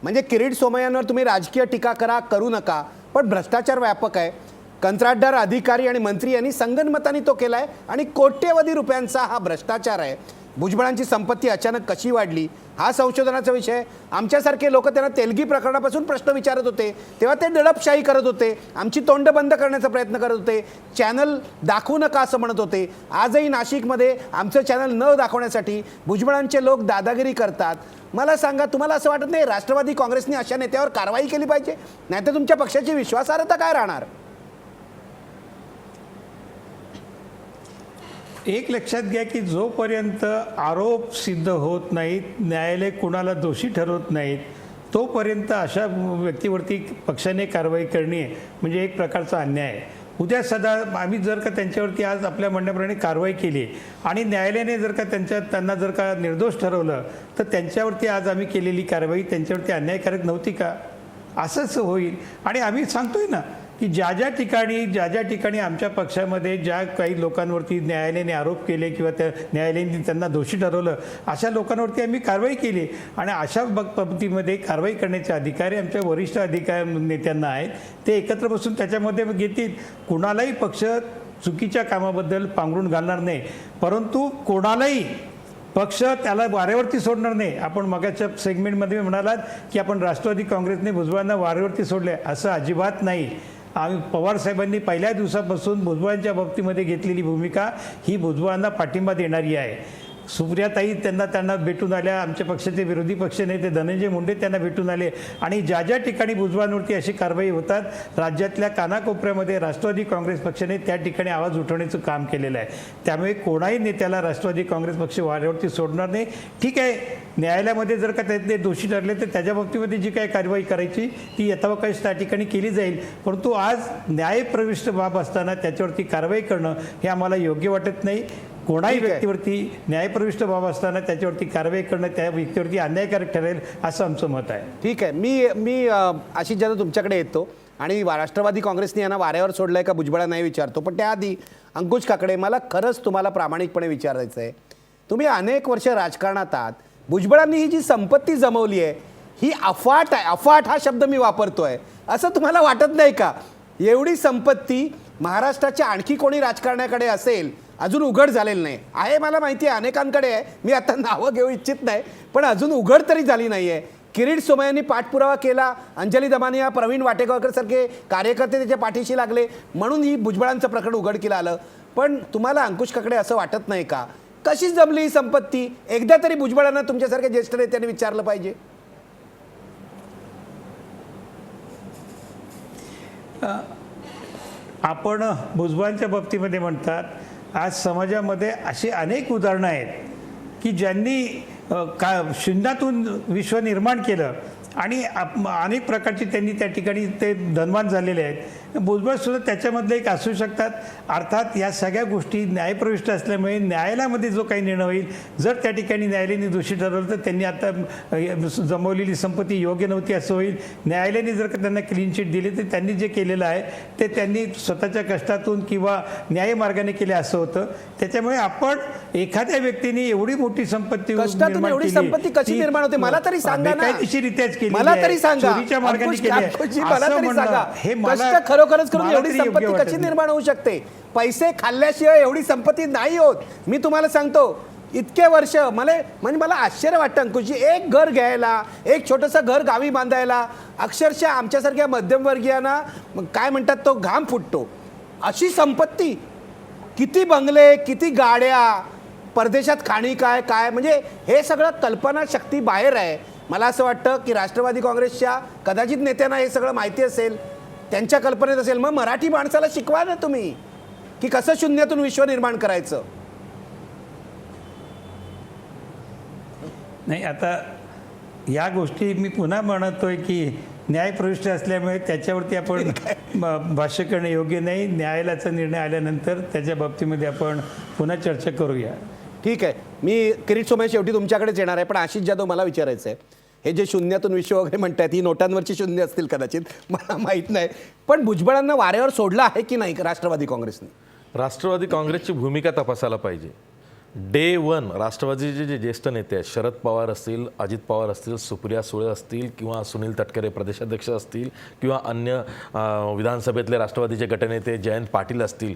म्हणजे किरीट सोमय्यांवर तुम्ही राजकीय टीका करू नका, पण भ्रष्टाचार व्यापक आहे. कंत्राटदार, अधिकारी आणि मंत्री यांनी संगनमताने तो केलाय आणि कोट्यवधी रुपयांचा हा भ्रष्टाचार आहे. भुजबळांची संपत्ती अचानक कशी वाढली हा संशोधनाचा विषय. आमच्यासारखे लोक त्यांना तेलगी प्रकरणापासून प्रश्न विचारत होते, तेव्हा ते दडपशाही करत होते, आमची तोंड बंद करण्याचा प्रयत्न करत होते, चॅनल दाखवू नका असं म्हणत होते. आजही नाशिकमध्ये आमचं चॅनल न दाखवण्यासाठी भुजबळांचे लोक दादागिरी करतात. मला सांगा, तुम्हाला असं वाटत नाही राष्ट्रवादी काँग्रेसने अशा नेत्यावर कारवाई केली पाहिजे? नाहीतर तुमच्या पक्षाची विश्वासार्हता काय राहणार? एक लक्षात घ्या की जोपर्यंत आरोप सिद्ध होत नाहीत, न्यायालय कुणाला दोषी ठरवत नाहीत, तोपर्यंत अशा व्यक्तीवरती पक्षाने कारवाई करणे म्हणजे एक प्रकारचा अन्याय आहे. उद्या सदा आम्ही जर का त्यांच्यावरती आज आपल्या म्हणण्याप्रमाणे कारवाई केली आणि न्यायालयाने जर का त्यांना जर का निर्दोष ठरवलं तर त्यांच्यावरती आज आम्ही केलेली कारवाई त्यांच्यावरती अन्यायकारक नव्हती का? असंच होईल. आणि आम्ही सांगतोय ना की ज्या ज्या ठिकाणी आमच्या पक्षामध्ये ज्या काही लोकांवरती न्यायालयाने आरोप केले किंवा त्या न्यायालयाने त्यांना दोषी ठरवलं, अशा लोकांवरती आम्ही कारवाई केली. आणि अशा पद्धतीमध्ये कारवाई करण्याचे अधिकारी आमच्या वरिष्ठ नेत्यांना आहेत, ते एकत्र बसून त्याच्यामध्ये घेतील. कुणालाही पक्ष चुकीच्या कामाबद्दल पांघरून घालणार नाही, परंतु कोणालाही पक्ष त्याला वाऱ्यावरती सोडणार नाही. आपण मगाच्या सेगमेंटमध्ये म्हणालात की आपण राष्ट्रवादी काँग्रेसने भुजबळांना वाऱ्यावरती सोडले, असं अजिबात नाही. आम्ही पवार साहेबांनी पहिल्या दिवसापासून भुजबळांच्या बाबतीमध्ये घेतलेली भूमिका ही भुजबळांना पाठिंबा देणारी आहे. सुप्रियाताई त्यांना भेटून आल्या, आमच्या पक्षाचे विरोधी पक्ष नेते धनंजय मुंडे त्यांना भेटून आले आणि ज्या ज्या ठिकाणी भुजबळांवरती अशी कारवाई होतात राज्यातल्या कानाकोपऱ्यामध्ये राष्ट्रवादी काँग्रेस पक्षाने त्या ठिकाणी आवाज उठवण्याचं काम केलेलं आहे. त्यामुळे कोणाही नेत्याला राष्ट्रवादी काँग्रेस पक्ष वाऱ्यावरती सोडणार नाही. ठीक आहे, न्यायालयामध्ये जर का त्यातले दोषी ठरले तर त्याच्या बाबतीमध्ये जी काही कारवाई करायची ती यथावकाश त्या ठिकाणी केली जाईल. परंतु आज न्यायप्रविष्ट बाब असताना त्याच्यावरती कारवाई करणं हे आम्हाला योग्य वाटत नाही. कोणाही व्यक्तीवरती न्यायप्रविष्ट बाब असताना त्याच्यावरती कारवाई करणं त्या व्यक्तीवरती अन्यायकारक ठरेल असं आमचं मत आहे. ठीक आहे, मी आशिष जाधव तुमच्याकडे येतो आणि राष्ट्रवादी काँग्रेसने यांना वाऱ्यावर सोडलंय का भुजबळांना नाही विचारतो. पण त्याआधी अंकुश काकडे, मला खरंच तुम्हाला प्रामाणिकपणे विचारायचं आहे, तुम्ही अनेक वर्ष राजकारणात आहात, भुजबळांनी ही जी संपत्ती जमवली आहे ही अफाट आहे. अफाट हा शब्द मी वापरतोय, असं तुम्हाला वाटत नाही का? एवढी संपत्ती महाराष्ट्राच्या आणखी कोणी राजकारण्याकडे असेल, अजून उघड झालेलं नाही आहे. मला माहिती आहे अनेकांकडे आहे, मी आता नावं घेऊ इच्छित नाही, पण अजून उघड तरी झाली नाही आहे. किरीट सोमय्यांनी पाठपुरावा केला, अंजली दमानिया, प्रवीण वाटेगावकर सारखे कार्यकर्ते त्याच्या पाठीशी लागले, म्हणून ही भुजबळांचं प्रकरण उघडकीला आलं. पण तुम्हाला अंकुश काकडे असं वाटत नाही का, कशी जमली ही संपत्ती? एकदा तरी भुजबळांना तुमच्यासारख्या ज्येष्ठ नेत्यांनी विचारलं पाहिजे. आपण भुजबळांच्या बाबतीमध्ये म्हणतात, आज समाजामध्ये अशी अनेक उदाहरणं आहेत की ज्यांनी शून्यातून विश्व निर्माण केलं आणि अनेक प्रकारची त्यांनी त्या ठिकाणी ते धनवान झालेले आहेत. भुजबळसुद्धा त्याच्यामधले एक असू शकतात. अर्थात या सगळ्या गोष्टी न्यायप्रविष्ट असल्यामुळे न्यायालयामध्ये जो काही निर्णय होईल, जर त्या ठिकाणी न्यायालयाने दोषी ठरवलं तर त्यांनी आता जमवलेली संपत्ती योग्य नव्हती असं होईल. न्यायालयाने जर का त्यांना क्लीन चिट दिली तर त्यांनी जे केलेलं आहे ते त्यांनी स्वतःच्या कष्टातून किंवा न्यायमार्गाने केले असं होतं. त्याच्यामुळे आपण एखाद्या व्यक्तीने एवढी मोठी संपत्ती कष्टातून एवढी संपत्ती कशी निर्माण होते मला तरी सांगा ना. बेकायदेशीरित्याच केली, मला तरी सांगा, चोरीच्या मार्गाने केली आहे. मला तरी सांगा, हे कष्ट खरोखरच करून एवढी संपत्ती कशी निर्माण होऊ शकते? पैसे खाल्ल्याशिवाय एवढी संपत्ती नाही होत. मी तुम्हाला सांगतो, इतके वर्ष मला आश्चर्य वाटतं अंकुशजी, एक घर घ्यायला, एक छोटंसं घर गावी बांधायला अक्षरशः आमच्यासारख्या मध्यमवर्गीयांना काय म्हणतात तो घाम फुटतो. अशी संपत्ती, किती बंगले, किती गाड्या, परदेशात खाणी काय काय, म्हणजे हे सगळं कल्पनाशक्ती बाहेर आहे. मला असं वाटतं की राष्ट्रवादी काँग्रेसच्या कदाचित नेत्यांना हे सगळं माहिती असेल, त्यांच्या कल्पनेत असेल. मग मराठी माणसाला शिकवा ना तुम्ही की कसं शून्यातून विश्व निर्माण करायचं. नाही, आता या गोष्टी मी पुन्हा म्हणतोय की न्यायप्रविष्ट असल्यामुळे त्याच्यावरती आपण भाष्य करणं योग्य नाही. न्यायालयाचा निर्णय आल्यानंतर त्याच्या बाबतीमध्ये आपण पुन्हा चर्चा करूया. ठीक आहे, मी किरीट सोमय्या शेवटी तुमच्याकडेच येणार आहे. पण आशिष जाधव, मला विचारायचं आहे, हे जे शून्यातून विश्व वगैरे म्हणतात, ही नोटांवरची शून्य असतील कदाचित, मला माहीत नाही, पण भुजबळांना वाऱ्यावर सोडलं आहे की नाही राष्ट्रवादी काँग्रेसने? राष्ट्रवादी काँग्रेसची भूमिका तपासायला पाहिजे. डे वन राष्ट्रवादीचे जे ज्येष्ठ नेते आहेत, शरद पवार असतील, अजित पवार असतील, सुप्रिया सुळे असतील किंवा सुनील तटकरे प्रदेशाध्यक्ष असतील किंवा अन्य विधानसभेतले राष्ट्रवादीचे गटनेते जयंत पाटील असतील,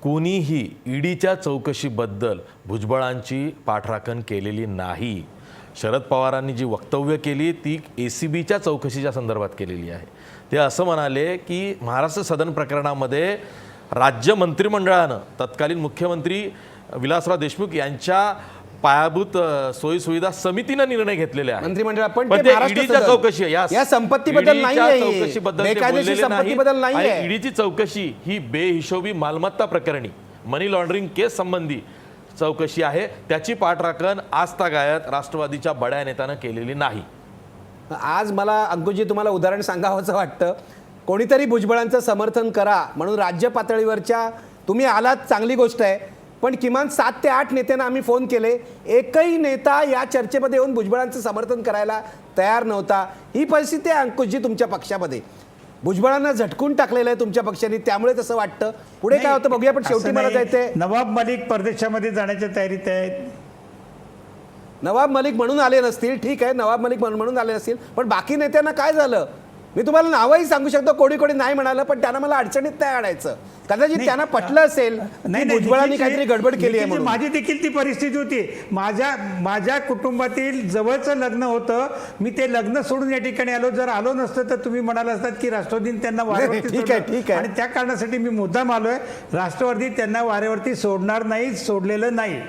कोणीही ईडीच्या चौकशीबद्दल भुजबळांची पाठराखण केलेली नाही. शरद पवारांनी जी वक्तव्य केली ती ACBच्या चौकशीच्या संदर्भात केलेली आहे. ते असं म्हणाले की महाराष्ट्र सदन प्रकरणामध्ये राज्य मंत्रिमंडळानं तत्कालीन मुख्यमंत्री विलासराव देशमुख यांच्या पायाभूत सोयीसुविधा समितीनं निर्णय घेतलेले आहे. मंत्रिमंडळ पण ईडीच्या चौकशी या संपत्तीबद्दल नाही, चौकशीबद्दल नाही. ईडीची चौकशी ही बेहिशोबी मालमत्ता प्रकरणी मनी लॉन्ड्रिंग केस संबंधी चौकशी आहे. त्याची पाठराखण आजतागायत राष्ट्रवादीच्या बड्या नेत्यानं केलेली नाही. आज मला अंकुशजी तुम्हाला उदाहरण सांगावंसं वाटतं, कोणीतरी भुजबळांचं समर्थन करा म्हणून राज्य पातळीवरच्या तुम्ही आलात, चांगली गोष्ट आहे. पण किमान 7 ते 8 नेत्यांना आम्ही फोन केले, एकही नेता या चर्चेमध्ये येऊन भुजबळांचं समर्थन करायला तयार नव्हता. ही परिस्थिती आहे अंकुशजी तुमच्या पक्षामध्ये. भुजबळांना झटकून टाकलेलं आहे तुमच्या पक्षाने, त्यामुळे तसं वाटतं. पुढे काय होतं बघूया. पण शेवटी मला जायचंय, नवाब मलिक परदेशामध्ये जाण्याच्या तयारीत आहेत. नवाब मलिक म्हणून आले नसतील, ठीक आहे, नवाब मलिक म्हणून आले नसतील, पण बाकी नेत्यांना काय झालं? मी तुम्हाला नावही सांगू शकतो, कोणी कोणी नाही म्हणालं, पण त्यांना मला अडचणीत नाही आणायचं. कदाचित नाही, त्यांना पटलं असेल की भुजबळांनी निखिलजी, काहीतरी गडबड केली आहे निखिलजी, म्हणून. माझी देखील ती परिस्थिती होती. माझ्या कुटुंबातील जवळचं लग्न होतं, मी ते लग्न सोडून या ठिकाणी आलो. जर आलो नसतं तर तुम्ही म्हणाला असतात की राष्ट्रवादीने त्यांना वाऱ्यावरती ठीक आहे, सोडलं. ठीक आहे. आणि त्या कारणासाठी मी मुद्दाम आलोय. राष्ट्रवादी त्यांना वाऱ्यावरती सोडणार नाही, सोडलेलं नाही.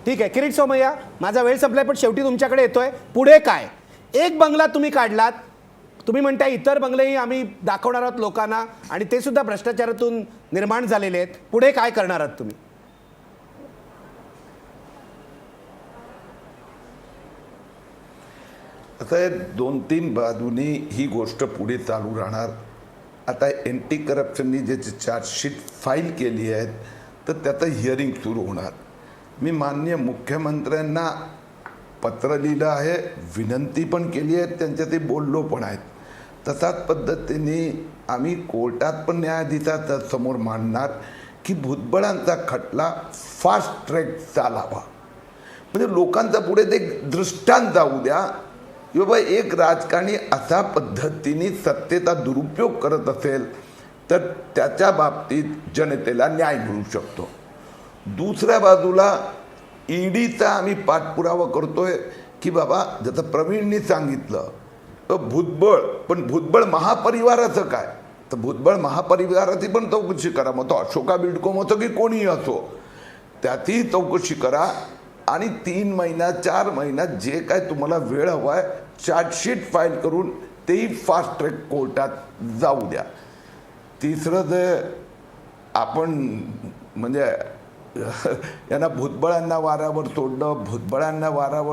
ठीक आहे किरीट सोमय्या, माझा वेळ संपलाय, पण शेवटी तुमच्याकडे येतोय. पुढे काय? एक बंगला तुम्ही काढलात, तुम्ही म्हणताय इतर बंगलेही आम्ही दाखवणार आहोत लोकांना, आणि ते सुद्धा भ्रष्टाचारातून निर्माण झालेले आहेत. पुढे काय करणार आहात तुम्ही? आता 2-3 बाजूनी ही गोष्ट पुढे चालू राहणार. आता एंटी करप्शननी जे चार्जशीट फाईल केली आहेत तर त्याचं हिअरिंग सुरू होणार. मी माननीय मुख्यमंत्र्यांना पत्र लिहिलं आहे, विनंती पण केली आहे, त्यांच्या ते बोललो पण आहेत. तसाच पद्धतीने आम्ही कोर्टात पण न्यायाधीशाच्या समोर मांडणार की भुजबळांचा खटला फास्ट ट्रॅक चालावा. म्हणजे लोकांचा पुढे ते दृष्टांत जाऊ द्या की बाबा एक राजकारणी अशा पद्धतीने सत्तेचा दुरुपयोग करत असेल तर त्याच्या बाबतीत जनतेला न्याय मिळू शकतो. दुसऱ्या बाजूला ईडीचा आम्ही पाठपुरावा करतोय की बाबा जसं प्रवीणनी सांगितलं तर भुजबळ महापरिवाराचं काय, तर भुजबळ महापरिवाराची पण चौकशी करा. मग तो अशोका बिल्डकॉन होतो की कोणीही असो, त्याचीही चौकशी करा. आणि 3 महिन्यात 4 महिन्यात जे काय तुम्हाला वेळ हवा आहे चार्जशीट फाईल करून तेही फास्ट ट्रॅक कोर्टात जाऊ द्या. तिसरं जे आपण म्हणजे यांना भुजबळांना वाऱ्यावर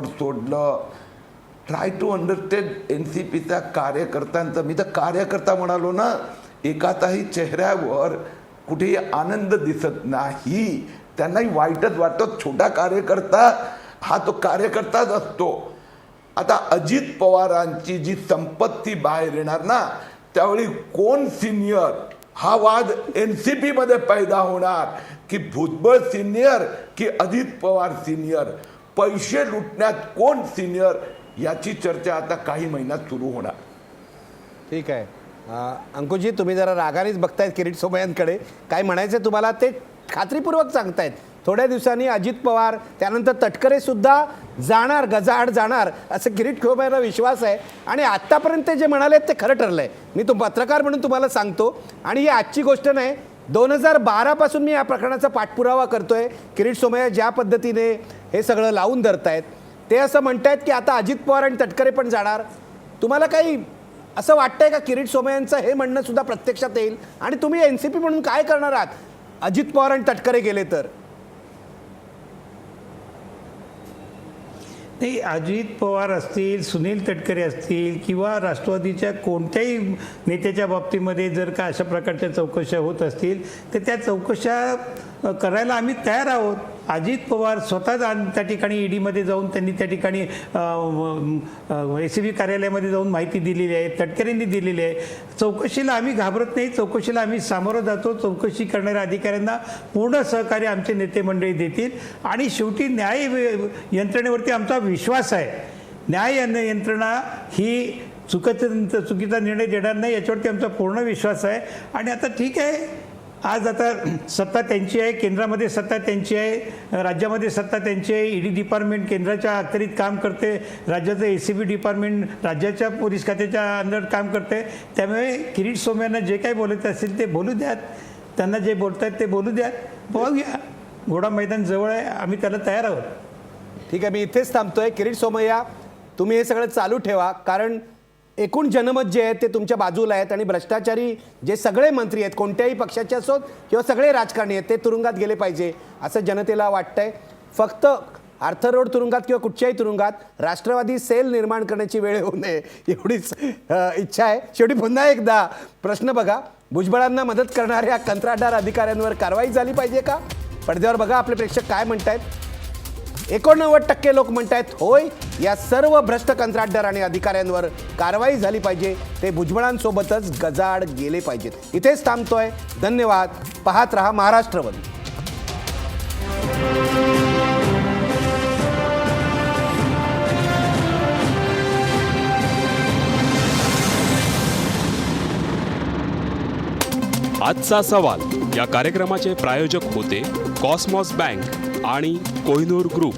सोडलं. ट्राय टू अंडरस्टँड NCPच्या कार्यकर्त्यांचं. मी तर कार्यकर्ता म्हणालो ना, एकाचाही चेहऱ्यावर कुठेही आनंद दिसत नाही. त्यांनाही वाईटच वाटतं. छोटा कार्यकर्ता हा तो कार्यकर्ताच असतो. आता अजित पवारांची जी संपत्ती बाहेर येणार ना, त्यावेळी कोण सिनियर हा वाद NCP मध्ये पैदा होणार की भुजबळ सिनियर की अजित पवार सिनियर, पैसे लुटण्यात कोण सिनियर, याची चर्चा आता काही महिन्यात सुरू होणार. ठीक आहे. अंकुशजी, तुम्ही जरा रागानेच बघतायत किरीट सोमय्यांकडे. काय म्हणायचं तुम्हाला ते खात्रीपूर्वक सांगतायत. थोड्या दिवसांनी अजित पवार, त्यानंतर तटकरे सुद्धा जाणार, गजाआड जाणार, असं किरीट सोमय्यांना विश्वास आहे. आणि आत्तापर्यंत जे म्हणाले ते खरं ठरलं आहे. मी तो पत्रकार म्हणून तुम्हाला सांगतो, आणि ही आजची गोष्ट नाही, 2012 पासून मी या प्रकरणाचा पाठपुरावा करतोय. किरीट सोमय्या ज्या पद्धतीने हे सगळं लावून धरतायत, ते असं म्हणतायत की आता अजित पवार आणि तटकरे पण जाणार. तुम्हाला काही असं वाटतंय का किरीट सोमय्यांचं हे म्हणणं सुद्धा प्रत्यक्षात येईल? आणि तुम्ही NCP म्हणून काय करणार आहात अजित पवार आणि तटकरे गेले तर? नाही, अजित पवार असतील, सुनील तटकरे असतील किंवा राष्ट्रवादीच्या कोणत्याही नेत्याच्या बाबतीमध्ये जर का अशा प्रकारच्या चौकशा होत असतील तर त्या चौकशा करायला आम्ही तयार आहोत. अजित पवार स्वतः त्या ठिकाणी ईडीमध्ये जाऊन त्यांनी त्या ठिकाणी ACB कार्यालयामध्ये जाऊन माहिती दिलेली आहे, तटकरेंनी दिलेली आहे. चौकशीला आम्ही घाबरत नाही, चौकशीला आम्ही सामोरं जातो. चौकशी करणाऱ्या अधिकाऱ्यांना पूर्ण सहकार्य आमचे नेते मंडळी देतील. आणि शेवटी न्याय यंत्रणेवरती आमचा विश्वास आहे. न्याय यंत्रणा ही चुकीचा निर्णय देणार नाही, याच्यावरती आमचा पूर्ण विश्वास आहे. आणि आता ठीक आहे, आज आता सत्ता त्यांची आहे, केंद्रामध्ये सत्ता त्यांची आहे, राज्यामध्ये सत्ता त्यांची आहे. ईडी डिपार्टमेंट केंद्राच्या अखत्यारीत काम करते, राज्याचं ACB डिपार्टमेंट राज्याच्या पोलीस खात्याच्या अंडर काम करते. त्यामुळे किरीट सोमय्यांना जे काही बोलायचं असेल ते बोलू द्यात, त्यांना जे बोलतात ते बोलू द्यात. बघूया, घोडा मैदान जवळ आहे, आम्ही त्याला तयार आहोत. ठीक आहे, मी इथेच थांबतोय. किरीट सोमय्या, तुम्ही हे सगळं चालू ठेवा, कारण एकूण जनमत जे आहे ते तुमच्या बाजूला आहेत. आणि भ्रष्टाचारी जे सगळे मंत्री आहेत, कोणत्याही पक्षाचे असोत किंवा सगळे राजकारणी आहेत, ते तुरुंगात गेले पाहिजे असं जनतेला वाटतंय. फक्त आर्थर रोड तुरुंगात किंवा कुठच्याही तुरुंगात राष्ट्रवादी सेल निर्माण करण्याची वेळ होऊ नये एवढीच इच्छा आहे. शेवटी पुन्हा एकदा प्रश्न बघा, भुजबळांना मदत करणाऱ्या कंत्राटदार अधिकाऱ्यांवर कारवाई झाली पाहिजे का? पडद्यावर बघा आपले प्रेक्षक काय म्हणतायत. 89% लोक म्हणतायत होय, या सर्व भ्रष्ट कंत्राटदार आणि अधिकाऱ्यांवर कारवाई झाली पाहिजे, ते भुजबळांसोबतच गजाआड गेले पाहिजेत. इथेच थांबतोय. धन्यवाद. पाहत रहा महाराष्ट्रवन. आजचा सवाल या कार्यक्रमाचे प्रायोजक होते कॉस्मॉस बँक आणि कोहिनूर ग्रुप.